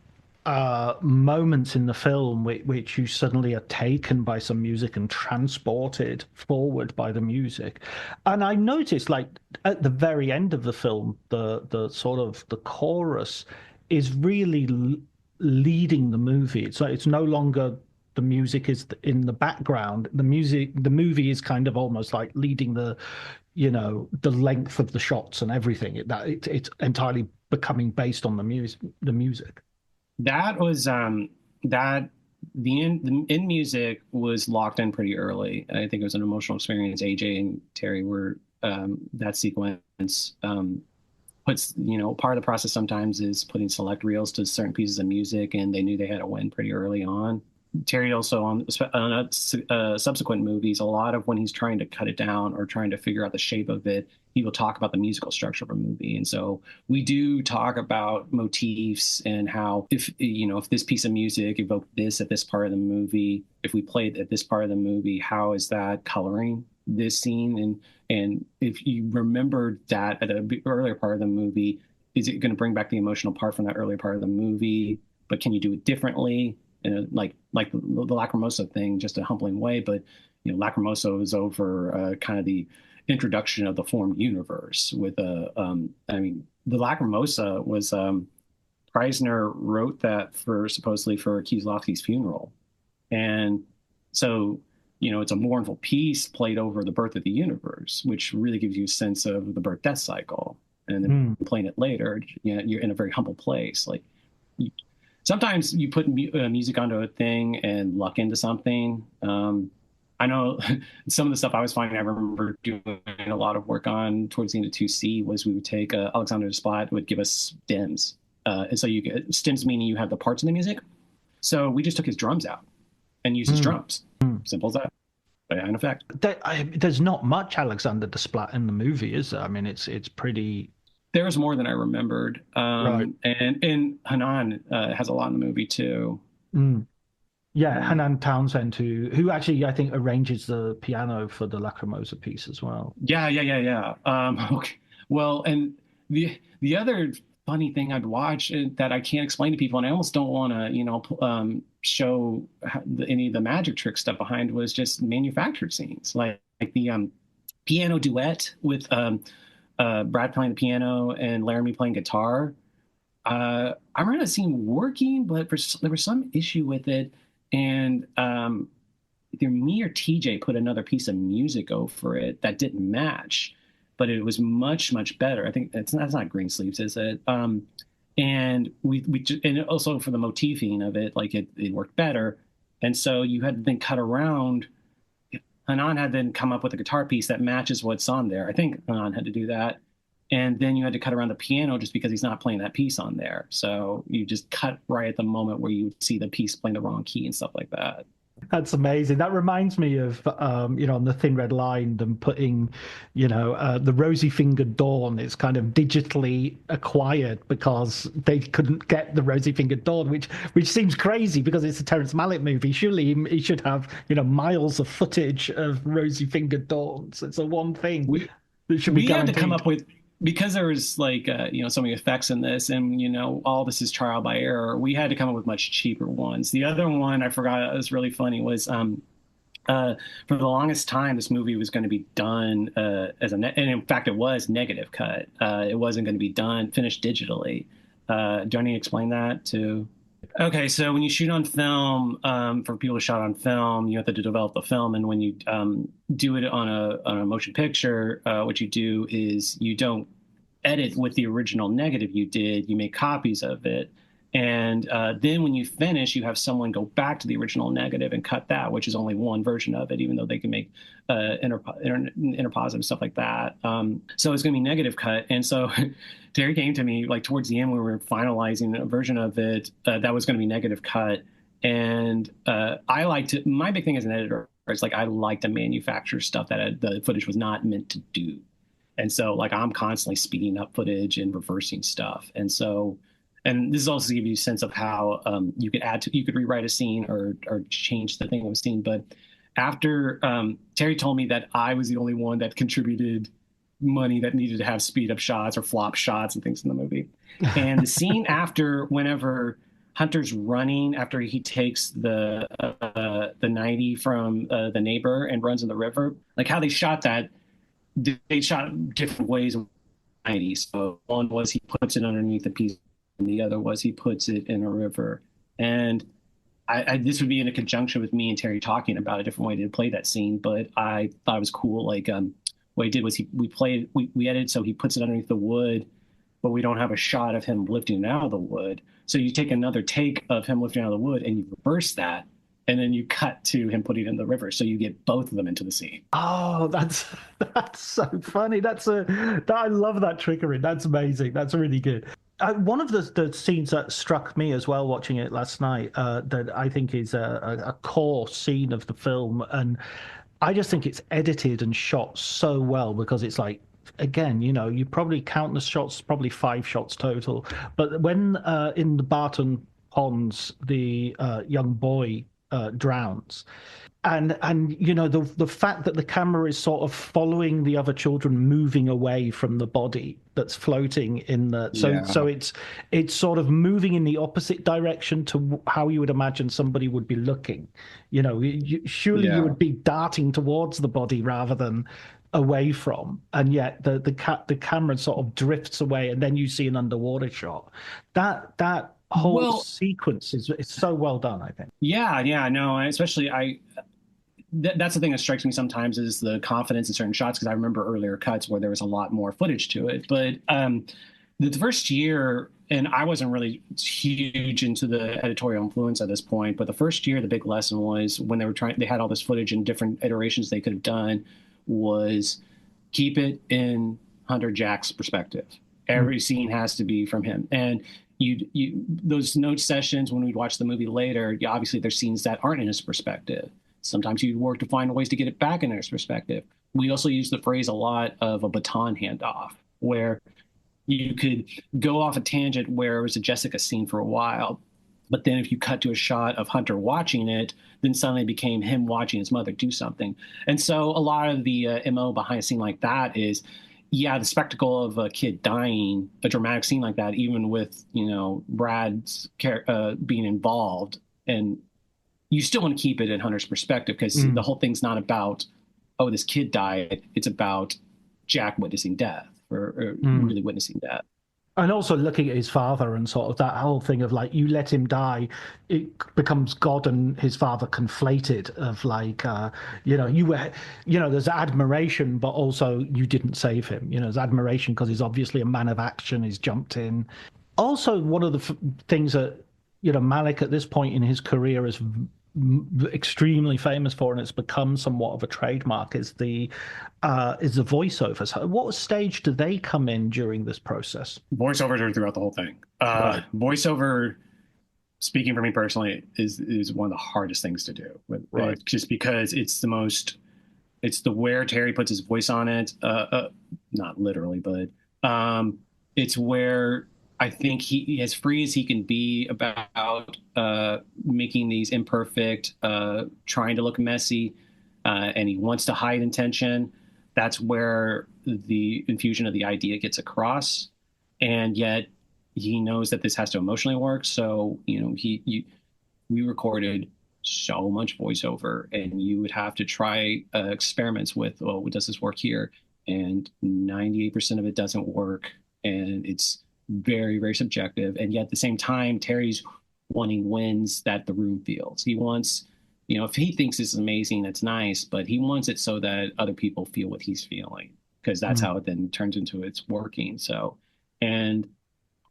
moments in the film which you suddenly are taken by some music and transported forward by the music. And I noticed, like at the very end of the film, the sort of the chorus is really leading the movie. It's no longer the music is in the background. The movie is kind of almost like leading the length of the shots and everything. It's entirely becoming based on the music. That was the in music was locked in pretty early. I think it was an emotional experience. AJ and Terry were that sequence puts part of the process sometimes is putting select reels to certain pieces of music, and they knew they had to win pretty early on. Terry also on subsequent movies, a lot of when he's trying to cut it down or trying to figure out the shape of it, he will talk about the musical structure of a movie. And so we do talk about motifs and how if this piece of music evoked this at this part of the movie, if we played at this part of the movie, how is that coloring this scene? And if you remembered that at an earlier part of the movie, is it going to bring back the emotional part from that earlier part of the movie? But can you do it differently? Like the Lacrimosa thing, just a humbling way, but Lacrimosa is over kind of the introduction of the formed universe with the Lacrimosa was Preisner wrote that supposedly for Kieslowski's funeral, and so it's a mournful piece played over the birth of the universe, which really gives you a sense of the birth-death cycle, and then playing it later, you're in a very humble place, like. Sometimes you put music onto a thing and luck into something. I know some of the stuff I was finding, I remember doing a lot of work on towards the end of 2C was we would take Alexander Desplat would give us stems. And so you get stems, meaning you have the parts of the music. So we just took his drums out and used his drums. Simple as that. But in effect. There's not much Alexander Desplat in the movie, is there? I mean, it's pretty... There was more than I remembered. Right. And Hanan has a lot in the movie too. Yeah, Hanan Townsend, who actually I think arranges the piano for the Lacrimosa piece as well. Yeah. Okay. Well, and the other funny thing I'd watch that I can't explain to people, and I almost don't want to, show any of the magic trick stuff behind, was just manufactured scenes, like the piano duet with Brad playing the piano and Laramie playing guitar. I remember that scene working, but there was some issue with it, and either me or TJ put another piece of music over it that didn't match, but it was much better. I think that's not Greensleeves, is it? And we and also for the motifing of it, like it worked better, and so you had to then cut around. Hanan had then come up with a guitar piece that matches what's on there. I think Hanan had to do that. And then you had to cut around the piano just because he's not playing that piece on there. So you just cut right at the moment where you see the piece playing the wrong key and stuff like that. That's amazing. That reminds me of, on the Thin Red Line, them putting, the Rosy Fingered Dawn is kind of digitally acquired because they couldn't get the Rosy Fingered Dawn, which seems crazy because it's a Terrence Malick movie. Surely he should have, miles of footage of Rosy Fingered Dawn. So it's a one thing that should be guaranteed. We had to come up with, because there was like, so many effects in this and, all this is trial by error, we had to come up with much cheaper ones. The other one I forgot was really funny was for the longest time, this movie was going to be done and in fact, it was negative cut. It wasn't going to be finished digitally. Do I need to explain that too? Okay, so when you shoot on film, for people who shot on film, you have to develop the film, and when you do it on a motion picture, what you do is you don't edit with the original negative you did. You make copies of it, and then when you finish, you have someone go back to the original negative and cut that, which is only one version of it, even though they can make interpositive stuff like that. So it's going to be negative cut, and so. Terry came to me like towards the end when we were finalizing a version of it that was going to be negative cut. And I like to, my big thing as an editor is like, I like to manufacture stuff that the footage was not meant to do. And so like, I'm constantly speeding up footage and reversing stuff. And so, and this is also to give you a sense of how you could rewrite a scene or change the thing of a scene. But after Terry told me that I was the only one that contributed money that needed to have speed up shots or flop shots and things in the movie. And the scene after, whenever Hunter's running, after he takes the 90 from the neighbor and runs in the river, like how they shot that, they shot different ways of 90. So one was he puts it underneath a piece, and the other was he puts it in a river. And this would be in a conjunction with me and Terry talking about a different way to play that scene, but I thought it was cool. Like, what he did was we edited so he puts it underneath the wood, but we don't have a shot of him lifting it out of the wood. So you take another take of him lifting out of the wood and you reverse that, and then you cut to him putting it in the river. So you get both of them into the scene. Oh, that's so funny. I love that trickery. That's amazing. That's really good. One of the scenes that struck me as well watching it last night that I think is a core scene of the film, and I just think it's edited and shot so well because it's like, again, you probably count the shots, probably 5 shots total. But when in the Barton Ponds, the young boy drowns, and the fact that the camera is sort of following the other children moving away from the body that's floating in the so it's sort of moving in the opposite direction to how you would imagine somebody would be looking. Surely you would be darting towards the body rather than away from, and yet the camera sort of drifts away, and then you see an underwater shot. That whole sequence is so well done, I think. Yeah, no, especially that's the thing that strikes me sometimes is the confidence in certain shots, because I remember earlier cuts where there was a lot more footage to it. But the first year, and I wasn't really huge into the editorial influence at this point, but the first year, the big lesson was when they had all this footage and different iterations they could have done, was keep it in Hunter Jack's perspective. Every scene has to be from him. And those note sessions, when we'd watch the movie later, obviously there's scenes that aren't in his perspective. Sometimes you work to find ways to get it back in his perspective. We also use the phrase a lot of a baton handoff, where you could go off a tangent where it was a Jessica scene for a while, but then if you cut to a shot of Hunter watching it, then suddenly it became him watching his mother do something. And so a lot of the MO behind a scene like that is, the spectacle of a kid dying, a dramatic scene like that, even with, Brad's being involved, and you still want to keep it in Hunter's perspective, because the whole thing's not about, oh, this kid died. It's about Jack witnessing death, or really witnessing death. And also looking at his father and sort of that whole thing of like, you let him die, it becomes God and his father conflated, of like, you were, there's admiration, but also you didn't save him. There's admiration because he's obviously a man of action. He's jumped in. Also, one of the things that, Malick at this point in his career has extremely famous for, and it's become somewhat of a trademark, is the voiceovers. What stage do they come in during this process? Voiceovers are throughout the whole thing. Right. Voiceover, speaking for me personally, is one of the hardest things to do. Right. Just because it's the where Terry puts his voice on it. Not literally, but it's where I think he, as free as he can be about making these imperfect, trying to look messy, and he wants to hide intention. That's where the infusion of the idea gets across, and yet he knows that this has to emotionally work. So we recorded so much voiceover, and you would have to try experiments with, oh, does this work here? And 98% of it doesn't work, and it's very, very subjective. And yet at the same time, Terry's wanting wins that the room feels. He wants, if he thinks this is amazing, that's nice, but he wants it so that other people feel what he's feeling, because that's how it then turns into it's working. So, and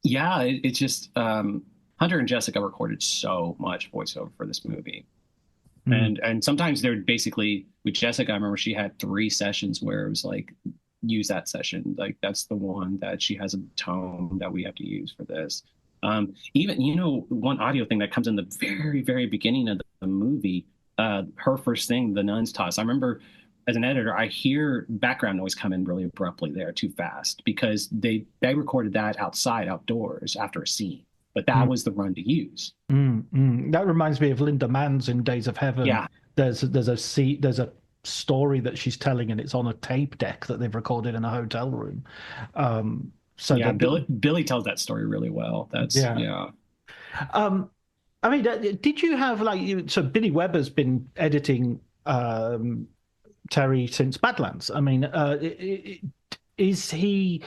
yeah, it's just Hunter and Jessica recorded so much voiceover for this movie. And sometimes they're basically, with Jessica, I remember she had 3 sessions where it was like, use that session. Like, that's the one that she has a tone that we have to use for this. Even, one audio thing that comes in the very, very beginning of the movie, her first thing, the nun's toss. I remember as an editor, I hear background noise come in really abruptly there, too fast, because they recorded that outdoors after a scene. But that was the run to use. That reminds me of Linda Mann's in Days of Heaven. Yeah. There's a story that she's telling, and it's on a tape deck that they've recorded in a hotel room. Billy tells that story really well. I mean, did you have so Billy Weber's been editing Terry since Badlands. I mean, is he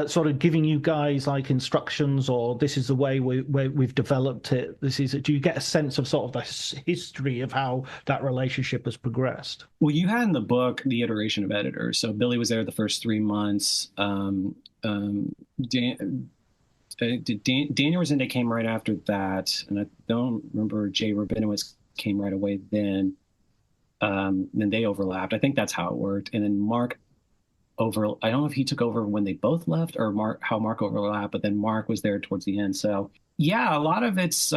sort of giving you guys instructions, or this is the way we've developed it? Do you get a sense of sort of the history of how that relationship has progressed? Well, you had in the book the iteration of editors. So Billy was there the first 3 months. Daniel Resende came right after that, and I don't remember Jay Rabinowitz came right away then. Then they overlapped. I think that's how it worked. And then Mark I don't know if he took over when they both left, or how Mark overlapped, but then Mark was there towards the end. So yeah, a lot of it's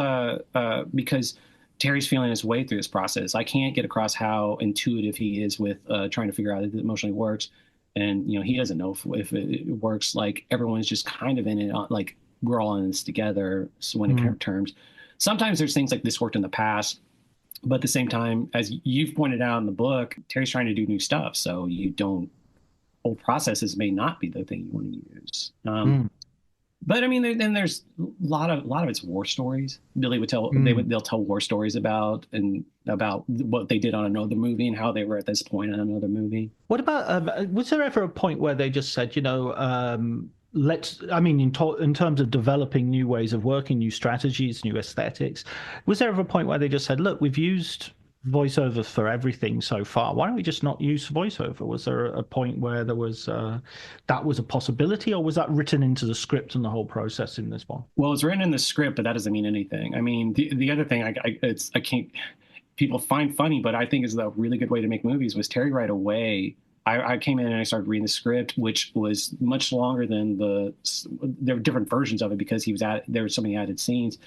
because Terry's feeling his way through this process. I can't get across how intuitive he is with trying to figure out if it emotionally works. And, he doesn't know if it works. Like, everyone's just kind of in it, like, we're all in this together. So when it comes to terms, sometimes there's things like this worked in the past, but at the same time, as you've pointed out in the book, Terry's trying to do new stuff. So old processes may not be the thing you want to use. But I mean, then there's a lot of it's war stories. Billy would tell they'll tell war stories about what they did on another movie and how they were at this point in another movie. What about was there ever a point where they just said, in terms of developing new ways of working, new strategies, new aesthetics, was there ever a point where they just said, look, we've used voiceover for everything so far, why don't we just not use voiceover? Was there a point where there was that was a possibility, or was that written into the script and the whole process in this one? Well, it's written in the script, but that doesn't mean anything. I mean, the other thing I can't, people find funny, but I think is a really good way to make movies, was Terry right away. I came in and I started reading the script, which was much longer than there were different versions of it because there were so many added scenes.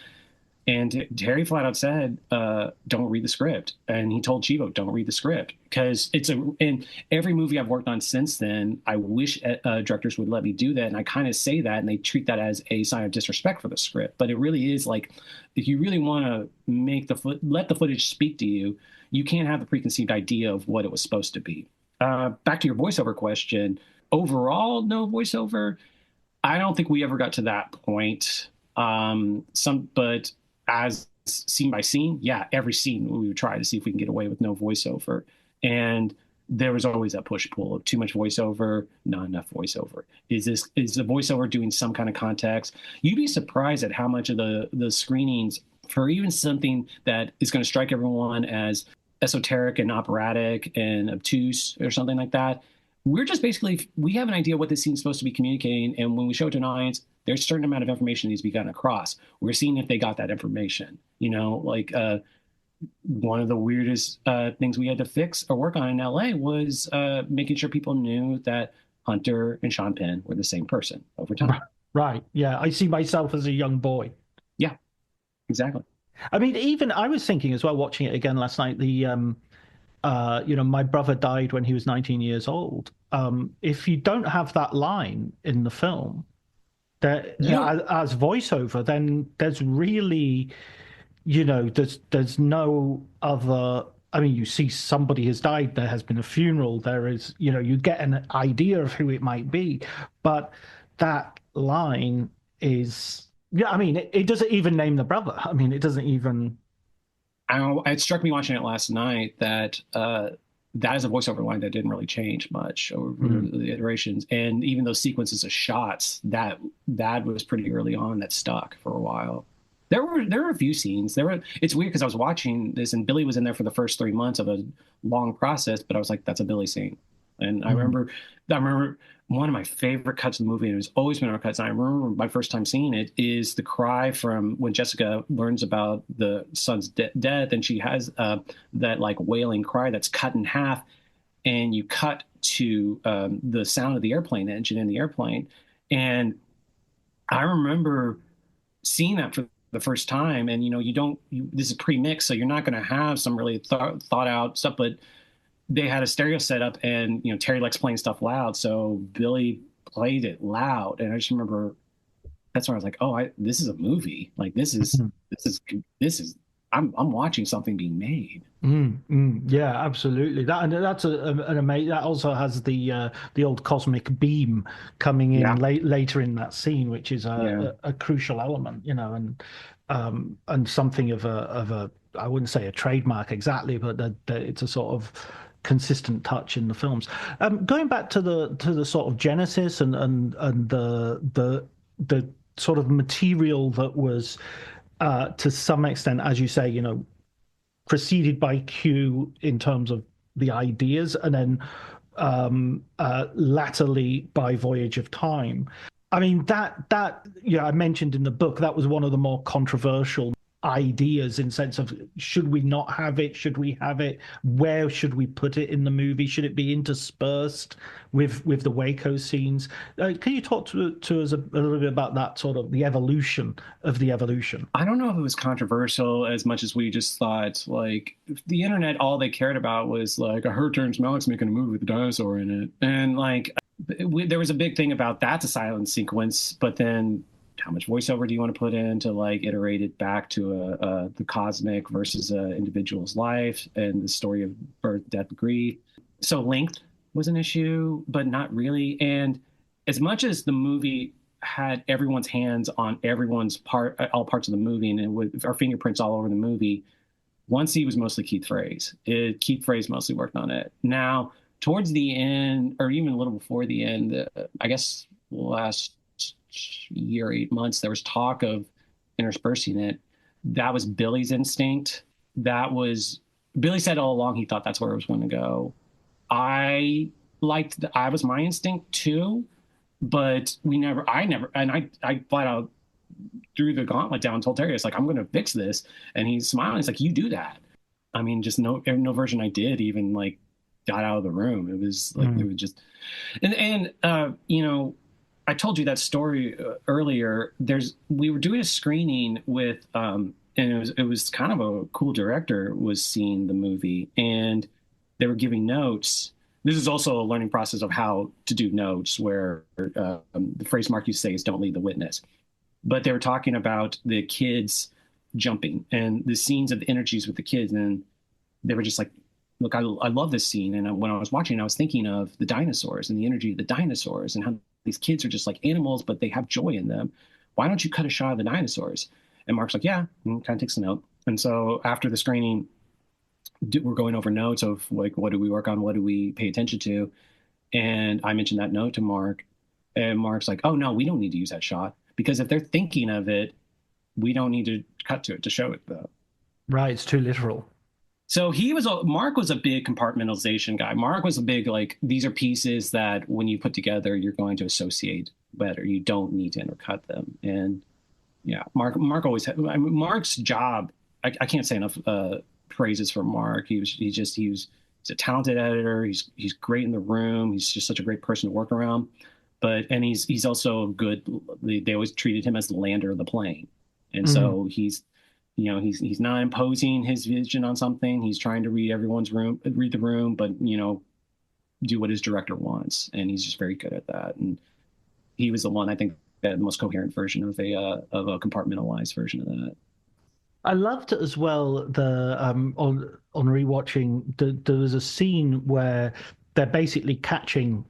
And Terry flat out said, don't read the script. And he told Chivo, don't read the script. Because in every movie I've worked on since then, I wish directors would let me do that. And I kind of say that, and they treat that as a sign of disrespect for the script. But it really is like, if you really want to let the footage speak to you, you can't have the preconceived idea of what it was supposed to be. Back to your voiceover question, overall, no voiceover. I don't think we ever got to that point. But as scene by scene, yeah, every scene we would try to see if we can get away with no voiceover. And there was always that push-pull of too much voiceover, not enough voiceover. Is the voiceover doing some kind of context? You'd be surprised at how much of the screenings, for even something that is going to strike everyone as esoteric and operatic and obtuse or something like that, we're just basically, we have an idea what this scene's supposed to be communicating, and when we show it to an audience, there's a certain amount of information that needs to be gotten across. We're seeing if they got that information. one of the weirdest things we had to fix or work on in LA was making sure people knew that Hunter and Sean Penn were the same person over time. Right. Yeah. I see myself as a young boy. Yeah, exactly. I mean, even I was thinking as well, watching it again last night, my brother died when he was 19 years old. If you don't have that line in the film, that as voiceover, then there's really, there's no other. I mean, you see somebody has died, there has been a funeral, there is, you get an idea of who it might be, but that line is, yeah, I mean, it doesn't even name the brother. I mean, it doesn't even. It struck me watching it last night that that is a voiceover line that didn't really change much over the iterations, and even those sequences of shots that was pretty early on that stuck for a while. There were a few scenes. It's weird because I was watching this and Billy was in there for the first 3 months of a long process, but I was like, that's a Billy scene. And I remember one of my favorite cuts of the movie, and it's always been our cuts, and I remember my first time seeing it, is the cry from when Jessica learns about the son's death, and she has that like wailing cry that's cut in half, and you cut to the sound of the airplane, the engine in the airplane. And I remember seeing that for the first time, and this is pre-mix, so you're not going to have some really thought out stuff, but they had a stereo set up, and Terry likes playing stuff loud, so Billy played it loud, and I just remember that's where I was like, oh, this is a movie. Like this is I'm watching something being made. Yeah, absolutely. That's an amazing. That also has the old cosmic beam coming in later in that scene, which is a crucial element, and something of a I wouldn't say a trademark exactly, but that it's a sort of consistent touch in the films. Going back to the sort of genesis and the sort of material that was to some extent, as you say, preceded by Q in terms of the ideas, and then latterly by Voyage of Time. I mean, that I mentioned in the book, that was one of the more controversial ideas in sense of, should we not have it? Should we have it? Where should we put it in the movie? Should it be interspersed with the Waco scenes? Can you talk to us a little bit about that, sort of the evolution of the evolution? I don't know if it was controversial as much as we just thought, like, the internet, all they cared about was like, I heard Terrence Malick's making a movie with a dinosaur in it. And like, there was a big thing about that's a silent sequence, but then how much voiceover do you want to put in to like iterate it back to the cosmic versus an individual's life and the story of birth, death, grief. So length was an issue, but not really. And as much as the movie had everyone's hands on everyone's all parts of the movie, and with our fingerprints all over the movie, one scene was mostly Keith Frey's. Keith Frey's mostly worked on it. Now, towards the end, or even a little before the end, I guess last year, 8 months, there was talk of interspersing it. That was Billy's instinct. Billy said all along he thought that's where it was going to go. I was my instinct too, but I flat out threw the gauntlet down and told Terry, it's like, I'm going to fix this. And he's smiling. He's like, you do that. I mean, just no version I did even like got out of the room. It was like, it was just, and I told you that story earlier. We were doing a screening with, and it was kind of a cool director was seeing the movie, and they were giving notes. This is also a learning process of how to do notes, where the phrase Mark used to say is "Don't lead the witness." But they were talking about the kids jumping and the scenes of the energies with the kids, and they were just like, "Look, I love this scene." And when I was watching, I was thinking of the dinosaurs and the energy of the dinosaurs and how these kids are just like animals, but they have joy in them. Why don't you cut a shot of the dinosaurs? And Mark's like, yeah, and kind of takes a note. And so after the screening, we're going over notes of like, what do we work on? What do we pay attention to? And I mentioned that note to Mark, and Mark's like, oh no, we don't need to use that shot, because if they're thinking of it, we don't need to cut to it to show it though. Right. It's too literal. So Mark was a big compartmentalization guy. Mark was a big, like, these are pieces that when you put together, you're going to associate better. You don't need to intercut them. And yeah, Mark always had, Mark's job, I can't say enough praises for Mark. He's a talented editor. He's great in the room. He's just such a great person to work around. And he's also good. They always treated him as the lander of the plane, and so he's not imposing his vision on something. He's trying to read the room, but do what his director wants, and he's just very good at that. And he was the one, I think, that had the most coherent version of a compartmentalized version of that. I loved it as well. The on rewatching, there was a scene where they're basically catching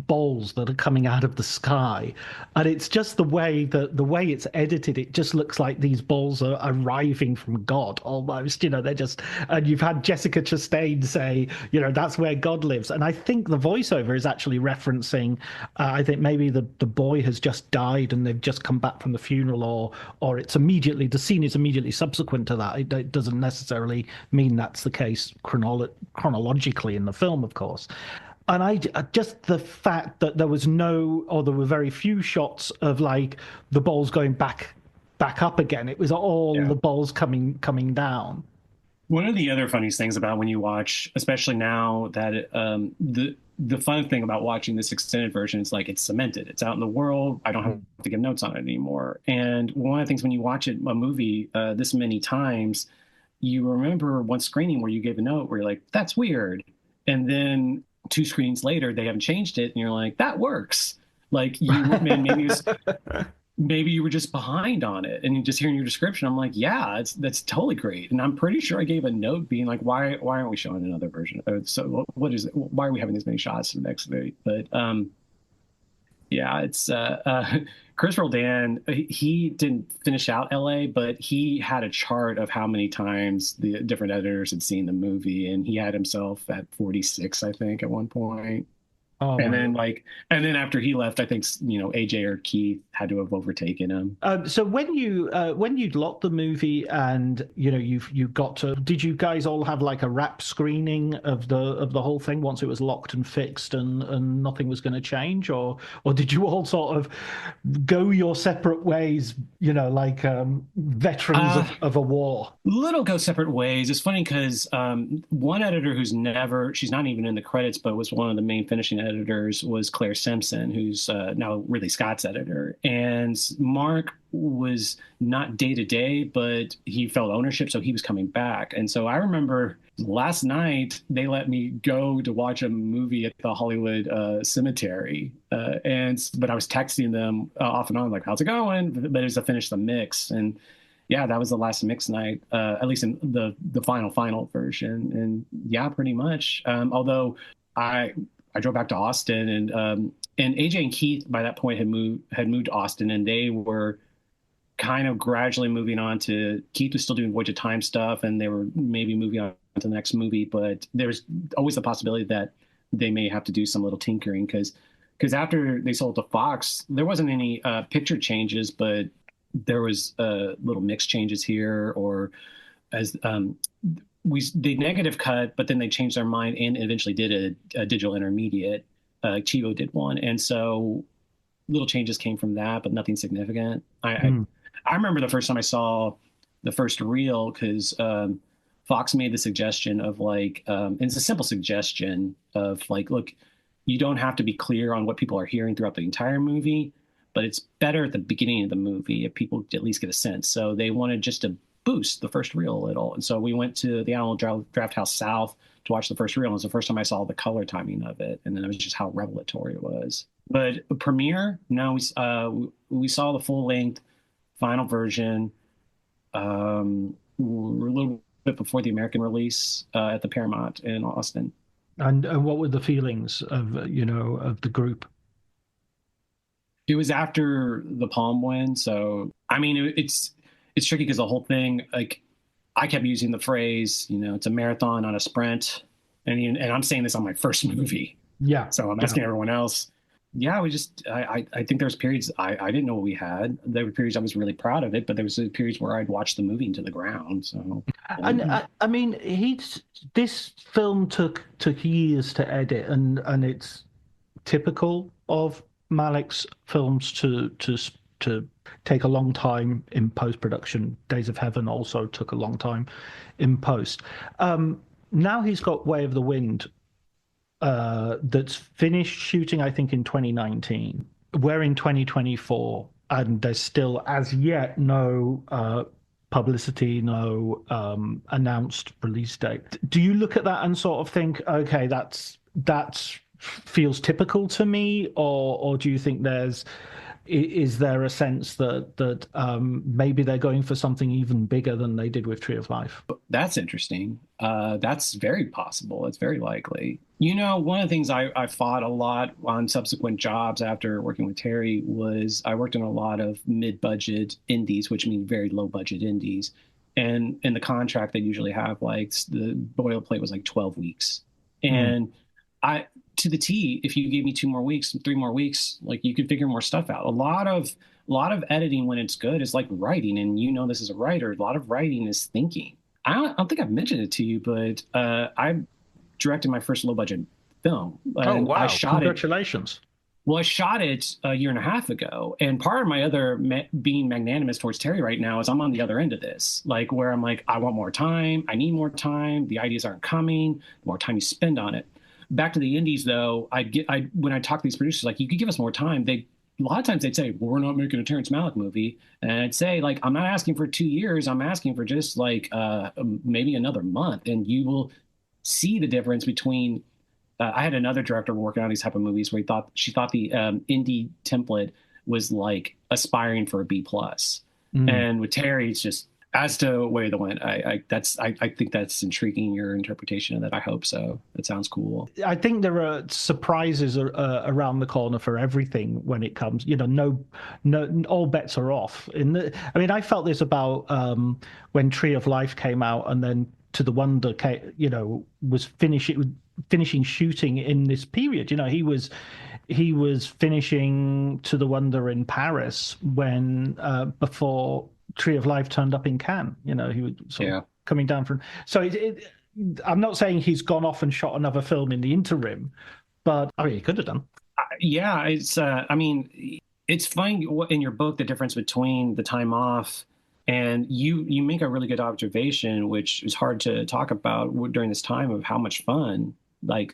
balls that are coming out of the sky, and it's just the way it's edited. It just looks like these balls are arriving from God almost. They're just, and you've had Jessica Chastain say, that's where God lives. And I think the voiceover is actually referencing, I think maybe the boy has just died and they've just come back from the funeral, or it's immediately, the scene is immediately subsequent to that. It doesn't necessarily mean that's the case chronologically in the film, of course. And I just, the fact that there were very few shots of like the balls going back up again. It was all the balls coming down. One of the other funniest things about when you watch, especially now that the fun thing about watching this extended version is like it's cemented. It's out in the world. I don't have to give notes on it anymore. And one of the things when you watch a movie this many times, you remember one screening where you gave a note where you're like, that's weird. And then 2 screens later, they haven't changed it, and you're like, that works. Like maybe you were just behind on it, and just hearing your description, I'm like, yeah, that's totally great. And I'm pretty sure I gave a note being like, why aren't we showing another version? So what is it? Why are we having this many shots in the next day? But yeah, it's Chris Roldan. He didn't finish out LA, but he had a chart of how many times the different editors had seen the movie, and he had himself at 46, I think, at one point. Oh, and then after he left, I think AJ or Keith had to have overtaken him. So when you'd locked the movie and you got to, did you guys all have like a wrap screening of the whole thing once it was locked and fixed and nothing was going to change, or did you all sort of go your separate ways, like veterans of a war? Little go separate ways. It's funny because one editor she's not even in the credits, but was one of the main finishing editors, was Claire Simpson, who's now Ridley Scott's editor. And Mark was not day to day, but he felt ownership, so he was coming back. And so I remember last night they let me go to watch a movie at the Hollywood Cemetery, but I was texting them off and on like, how's it going? But it was to finish the mix. And yeah, that was the last mix night, at least in the final version. And yeah, pretty much. Although I drove back to Austin, and AJ and Keith by that point had moved to Austin, and they were kind of gradually moving on to, Keith was still doing Voyage of Time stuff, and they were maybe moving on to the next movie, but there's always the possibility that they may have to do some little tinkering because after they sold to Fox, there wasn't any picture changes, but there was little mix changes here, or as they negative cut, but then they changed their mind and eventually did a digital intermediate. Chivo did one, and so little changes came from that, but nothing significant. I remember the first time I saw the first reel because Fox made the suggestion of like, and it's a simple suggestion of like, look, you don't have to be clear on what people are hearing throughout the entire movie, but it's better at the beginning of the movie if people at least get a sense. So they wanted just to boost the first reel a little. And so we went to the Animal Draft House South to watch the first reel. And it was the first time I saw the color timing of it. And then it was just how revelatory it was. But premiere, no, we saw the full length final version a little bit before the American release at the Paramount in Austin. And what were the feelings of the group? It was after the Palme win, so I mean it's tricky because the whole thing, like, I kept using the phrase, it's a marathon, not a sprint, and I'm saying this on my first movie. Yeah. So I'm asking everyone else. Yeah, I think there's periods I didn't know what we had. There were periods I was really proud of it, but there was periods where I'd watch the movie into the ground. So, and I mean, this film took years to edit, and it's typical of Malick's films to to take a long time in post-production. Days of Heaven also took a long time in post. Now he's got Way of the Wind, that's finished shooting, I think, in 2019. We're in 2024, and there's still, as yet, no publicity, no announced release date. Do you look at that and sort of think, okay, that's feels typical to me, or do you think is there a sense that maybe they're going for something even bigger than they did with Tree of Life? That's interesting. That's very possible. It's very likely. One of the things I fought a lot on subsequent jobs after working with Terry was I worked in a lot of mid-budget indies, which means very low-budget indies. And in the contract, they usually have like the boilerplate was like 12 weeks. And to the T, if you gave me 2 more weeks, 3 more weeks, like you could figure more stuff out. A lot of editing when it's good is like writing, and this as a writer, a lot of writing is thinking. I don't think I've mentioned it to you, but I directed my first low budget film. Oh wow! I shot Congratulations. Well, I shot it a year and a half ago, and part of my other being magnanimous towards Terry right now is I'm on the other end of this, like where I'm like, I want more time, I need more time, the ideas aren't coming, the more time you spend on it. Back to the indies, though, when I talk to these producers, like, you could give us more time. A lot of times they'd say, well, we're not making a Terrence Malick movie. And I'd say, like, I'm not asking for 2 years. I'm asking for just like maybe another month. And you will see the difference between, I had another director working on these type of movies where she thought the indie template was like aspiring for a B+. And with Terry, it's just, as to Way of the Wind, I think that's intriguing, your interpretation of that. I hope so. It sounds cool. I think there are surprises around the corner for everything when it comes. No, all bets are off. I felt this about when Tree of Life came out, and then To the Wonder was finishing shooting in this period. He was finishing To the Wonder in Paris when before Tree of Life turned up in Cannes. He was sort of coming down from. So I'm not saying he's gone off and shot another film in the interim, but he could have done. It's. It's funny in your book, the difference between the time off, and you make a really good observation, which is hard to talk about during this time, of how much fun. Like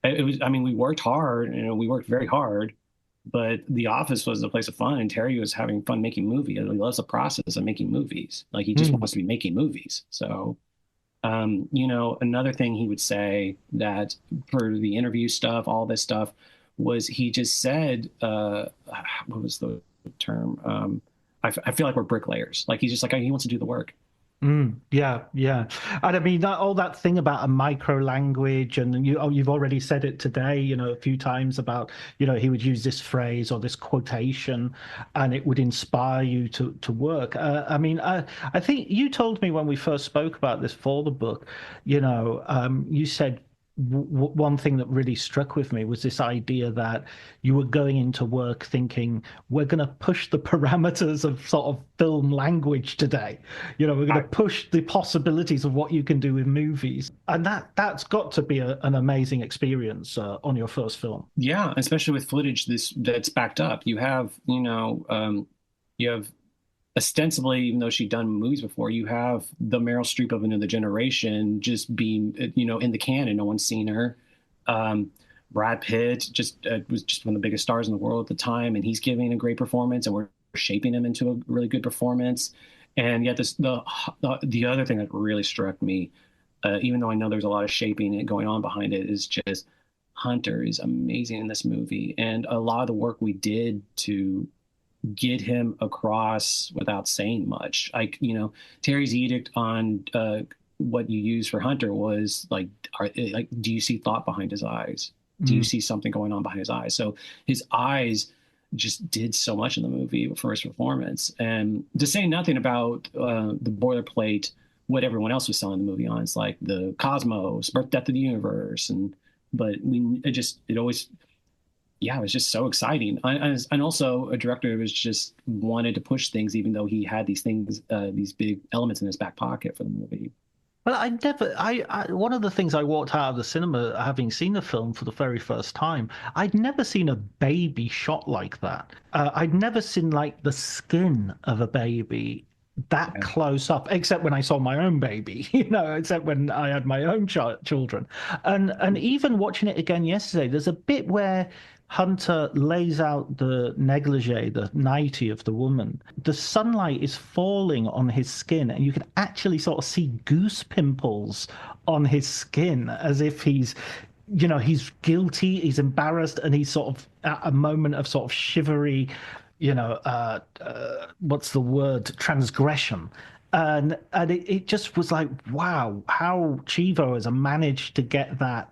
it was. We worked hard. We worked very hard. But the office was a place of fun, and Terry was having fun making movies. He loves the process of making movies. Like, he just wants to be making movies. So, another thing he would say that for the interview stuff, all this stuff, was he just said, what was the term? I feel like we're bricklayers. Like, he's just like, he wants to do the work. Yeah. And all that thing about a micro language, and you've already said it today, a few times about, he would use this phrase or this quotation, and it would inspire you to work. I think you told me when we first spoke about this for the book, you said one thing that really struck with me was this idea that you were going into work thinking, we're going to push the parameters of sort of film language today. We're going to push the possibilities of what you can do with movies. And that's got to be an amazing experience on your first film. Yeah, especially with footage that's backed up. You have, you have ostensibly, even though she'd done movies before, you have the Meryl Streep of another generation just being, in the can, and no one's seen her. Brad Pitt was just one of the biggest stars in the world at the time, and he's giving a great performance, and we're shaping him into a really good performance. And yet the other thing that really struck me, even though I know there's a lot of shaping going on behind it, is just Hunter is amazing in this movie. And a lot of the work we did to get him across without saying much, like, Terry's edict on what you use for Hunter was like, do you see thought behind his eyes? Do you see something going on behind his eyes? So his eyes just did so much in the movie for his performance. And to say nothing about the boilerplate, what everyone else was selling the movie on. It's like the cosmos, birth, death of the universe. It was just so exciting. And also a director who was just wanted to push things, even though he had these things, these big elements in his back pocket for the movie. Well, one of the things I walked out of the cinema having seen the film for the very first time, I'd never seen a baby shot like that. I'd never seen like the skin of a baby that close up, except when I saw my own baby, except when I had my own children. And even watching it again yesterday, there's a bit where Hunter lays out the negligee, the nightie of the woman. The sunlight is falling on his skin, and you can actually sort of see goose pimples on his skin as if he's guilty, he's embarrassed, and he's sort of at a moment of sort of shivery, what's the word? Transgression. And it just was like, wow, how Chivo has managed to get that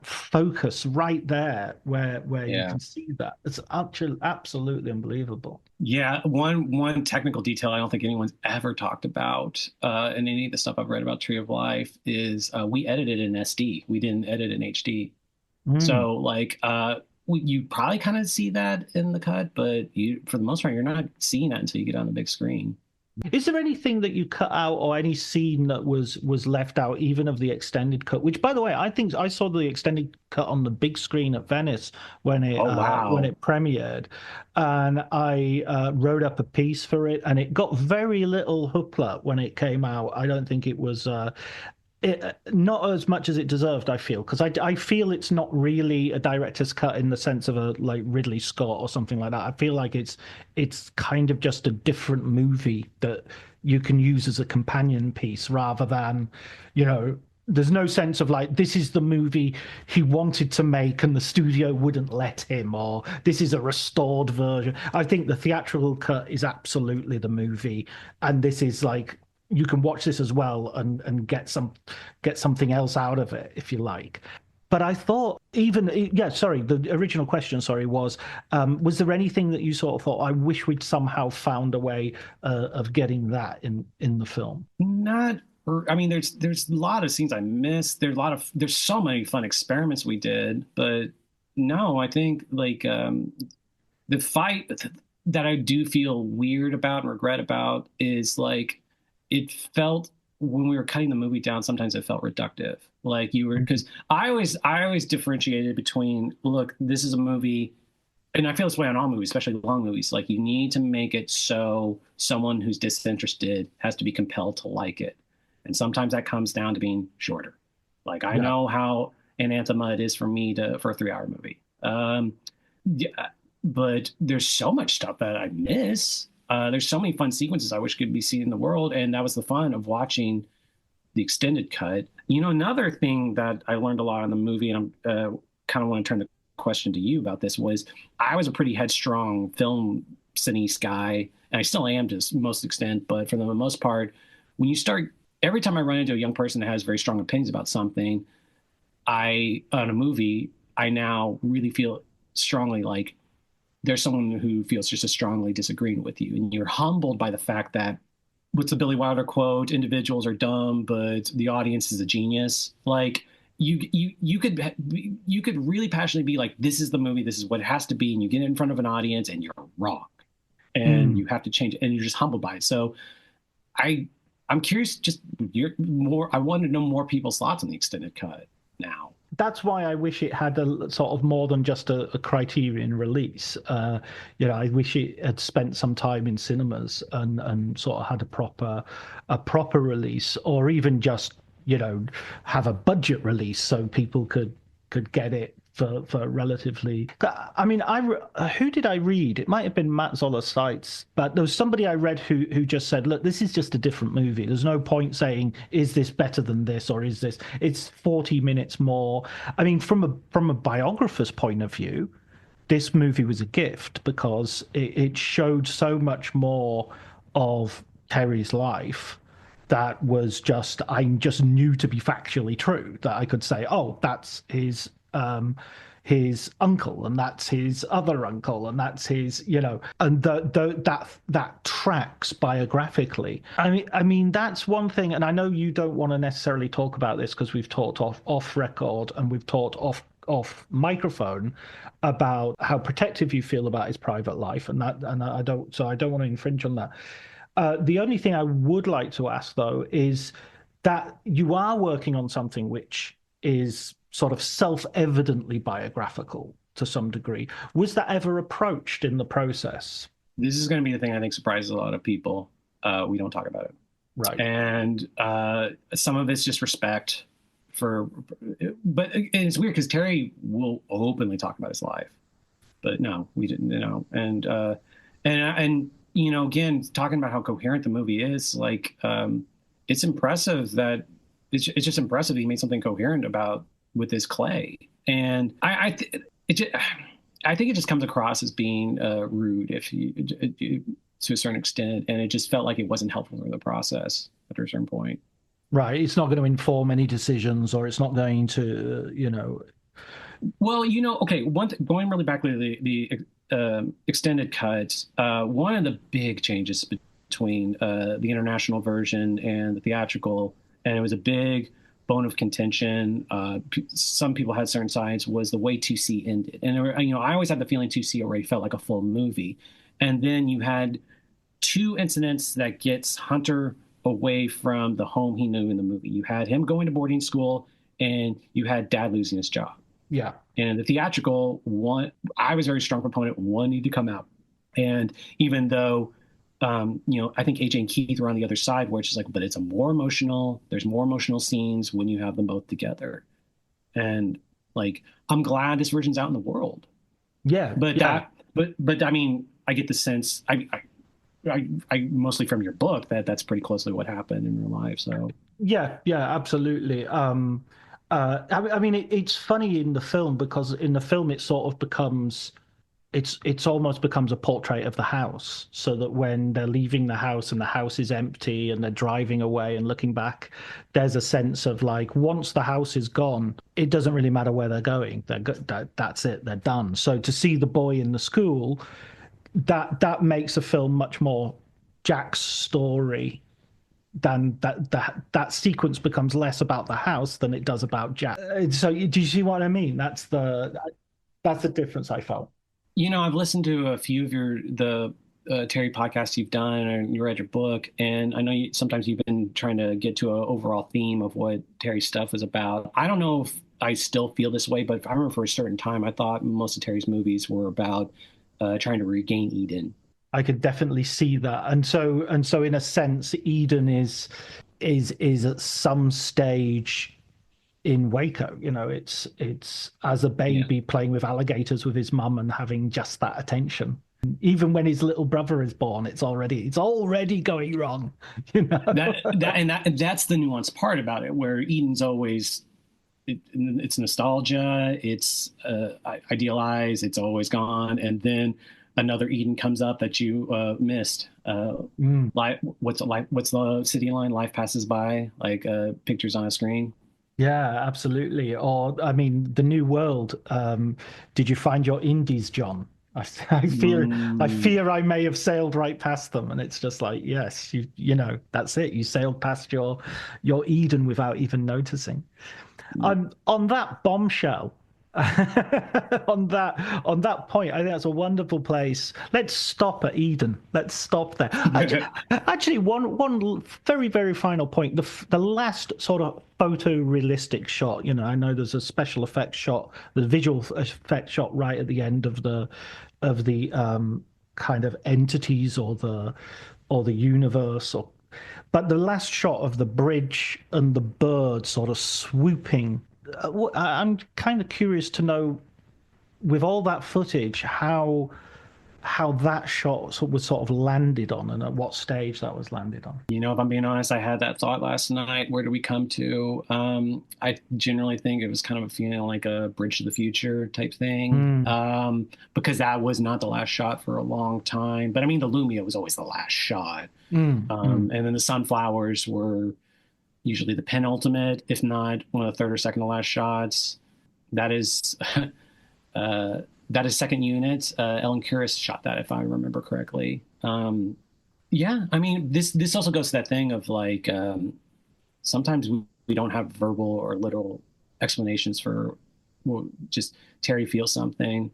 focus right there where you can see that. It's actually absolutely unbelievable. Yeah, one technical detail I don't think anyone's ever talked about in any of the stuff I've read about Tree of Life is we edited in SD. We didn't edit in HD. So like you probably kind of see that in the cut, but for the most part, you're not seeing that until you get on the big screen. Is there anything that you cut out or any scene that was left out, even of the extended cut? Which, by the way, I think I saw the extended cut on the big screen at Venice when it premiered, and I wrote up a piece for it, and it got very little hoopla when it came out. I don't think it was. Not as much as it deserved, I feel, because I feel it's not really a director's cut in the sense of a like Ridley Scott or something like that. I feel like it's kind of just a different movie that you can use as a companion piece rather than, there's no sense of like, this is the movie he wanted to make and the studio wouldn't let him, or this is a restored version. I think the theatrical cut is absolutely the movie, and this is like, you can watch this as well and get something else out of it if you like. But I thought the original question, was there anything that you sort of thought, I wish we'd somehow found a way of getting that in the film? I mean, there's a lot of scenes I missed. There's so many fun experiments we did, but no, I think like the fight that I do feel weird about and regret about is like, it felt when we were cutting the movie down, sometimes it felt reductive. Like because I always differentiated between, look, this is a movie, and I feel this way on all movies, especially long movies. Like you need to make it so someone who's disinterested has to be compelled to like it. And sometimes that comes down to being shorter. Like I know how anathema it is for me for a 3-hour movie. But there's so much stuff that I miss. There's so many fun sequences I wish could be seen in the world, and that was the fun of watching the extended cut. Another thing that I learned a lot in the movie, and I kind of want to turn the question to you about this, was I was a pretty headstrong film cineast guy, and I still am to most extent, but for the most part, every time I run into a young person that has very strong opinions about something, on a movie, I now really feel strongly like there's someone who feels just as strongly disagreeing with you. And you're humbled by the fact that, what's the Billy Wilder quote? Individuals are dumb, but the audience is a genius. Like you could really passionately be like, this is the movie, this is what it has to be. And you get in front of an audience and you're wrong and you have to change it, and you're just humbled by it. So I'm curious, I want to know more people's thoughts on the extended cut now. That's why I wish it had a sort of more than just a Criterion release. I wish it had spent some time in cinemas and sort of had a proper release, or even just have a budget release so people could get it for relatively. I mean, who did I read? It might have been Matt Zoller Seitz, but there was somebody I read who just said, look, this is just a different movie. There's no point saying, is this better than this, or is this? It's 40 minutes more. I mean, from a biographer's point of view, this movie was a gift because it showed so much more of Terry's life that was I just knew to be factually true, that I could say, oh, that's his uncle, and that's his other uncle, and that's his, and that tracks biographically. I mean that's one thing, and I know you don't want to necessarily talk about this because we've talked off record and we've talked off microphone about how protective you feel about his private life, and I don't want to infringe on that. The only thing I would like to ask though is, that you are working on something which is sort of self-evidently biographical to some degree. Was that ever approached in the process? This is going to be the thing I think surprises a lot of people. We don't talk about it. Right. And some of it's just respect but it's weird because Terry will openly talk about his life, but no, we didn't, and again, talking about how coherent the movie is, like, it's impressive that it's just impressive he made something coherent with this clay. And I think it just comes across as being rude to a certain extent, and it just felt like it wasn't helpful in the process after a certain point. Right. It's not going to inform any decisions, or it's not going to, Well, okay, going really back to the extended cut, one of the big changes between the international version and the theatrical, and it was a big bone of contention. Some people had certain sides, was the way 2C ended. And I always had the feeling 2C already felt like a full movie. And then you had two incidents that gets Hunter away from the home he knew in the movie. You had him going to boarding school, and you had Dad losing his job. Yeah. And the theatrical one, I was a very strong proponent, one need to come out. And even though, I think AJ and Keith were on the other side, where it's just like, but there's more emotional scenes when you have them both together. And like, I'm glad this version's out in the world. Yeah. But I mean, I get the sense, I mostly from your book that's pretty closely what happened in real life. So yeah, absolutely. I mean, it's funny in the film, because in the film it sort of becomes, it's almost becomes a portrait of the house, so that when they're leaving the house and the house is empty and they're driving away and looking back, there's a sense of like, once the house is gone, it doesn't really matter where they're going. That's it. They're done. So to see the boy in the school, that makes a film much more Jack's story, than that sequence becomes less about the house than it does about Jack. So do you see what I mean? That's the difference I felt. I've listened to a few of the Terry podcasts you've done, and you read your book, and I know sometimes you've been trying to get to an overall theme of what Terry's stuff was about. I don't know if I still feel this way, but I remember for a certain time I thought most of Terry's movies were about trying to regain Eden. I could definitely see that, and so in a sense, Eden is at some stage in Waco. It's as a baby playing with alligators with his mum and having just that attention. Even when his little brother is born, it's already going wrong. That's the nuanced part about it, where Eden's always it's nostalgia, it's idealized, it's always gone, and then another Eden comes up that you missed. What's the city line? Life passes by, like pictures on a screen. Yeah, absolutely. Or, I mean, the New World. Did you find your indies, John? I fear I may have sailed right past them, and it's just like, yes, that's it. You sailed past your Eden without even noticing. On that bombshell. on that point, I think that's a wonderful place. Let's stop at Eden. Let's stop there. Actually, one very, very final point. The last sort of photorealistic shot. I know there's a special effects shot, the visual effect shot right at the end of the kind of entities or the universe, but the last shot of the bridge and the bird sort of swooping. I'm kind of curious to know, with all that footage, how that shot was sort of landed on, and at what stage that was landed on. If I'm being honest, I had that thought last night. Where do we come to? I generally think it was kind of a feeling like a Bridge to the Future type thing, because that was not the last shot for a long time. But I mean, the Lumia was always the last shot, and then the sunflowers were usually the penultimate, if not one of the third or second to last shots. That is second unit. Ellen Kuras shot that, if I remember correctly. I mean, this also goes to that thing of like, sometimes we don't have verbal or literal explanations for, just Terry feels something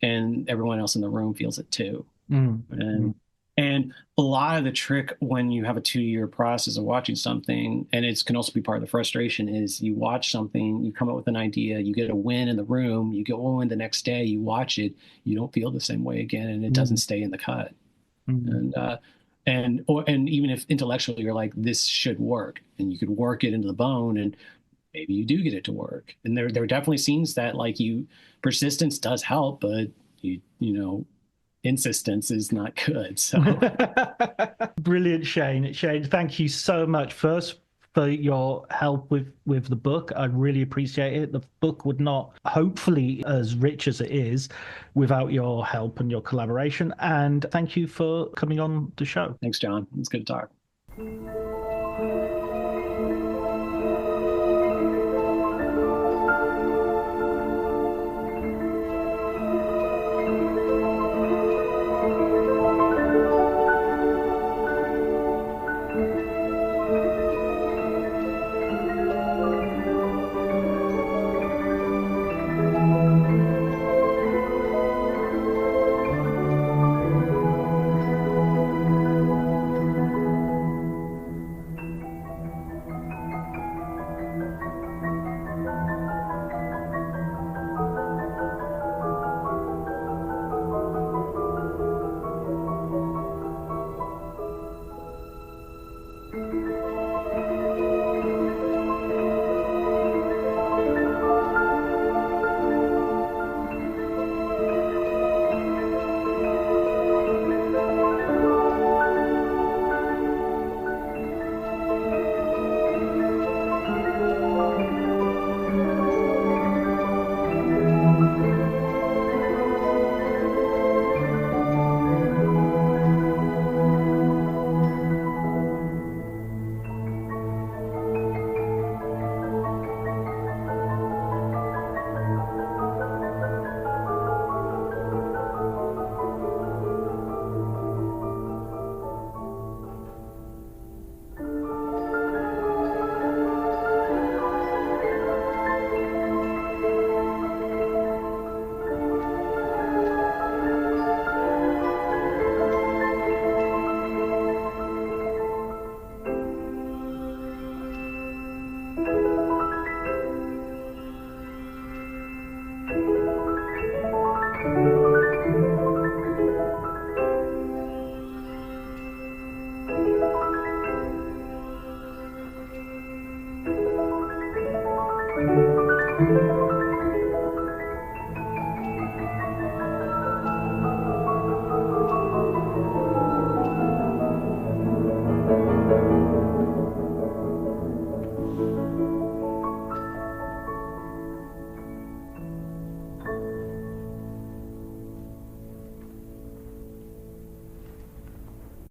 and everyone else in the room feels it too. And And a lot of the trick when you have a 2-year process of watching something, and it can also be part of the frustration, is you watch something, you come up with an idea, you get a win in the room, you get one win the next day, you watch it, you don't feel the same way again, and it doesn't stay in the cut. And even if intellectually you're like, this should work, and you could work it into the bone, and maybe you do get it to work. And there are definitely scenes that persistence does help, but you know, insistence is not good. So Brilliant, Shane. Shane, thank you so much first for your help with the book. I really appreciate it. The book would not, hopefully, as rich as it is without your help and your collaboration. And thank you for coming on the show. Thanks, John. It's good to talk.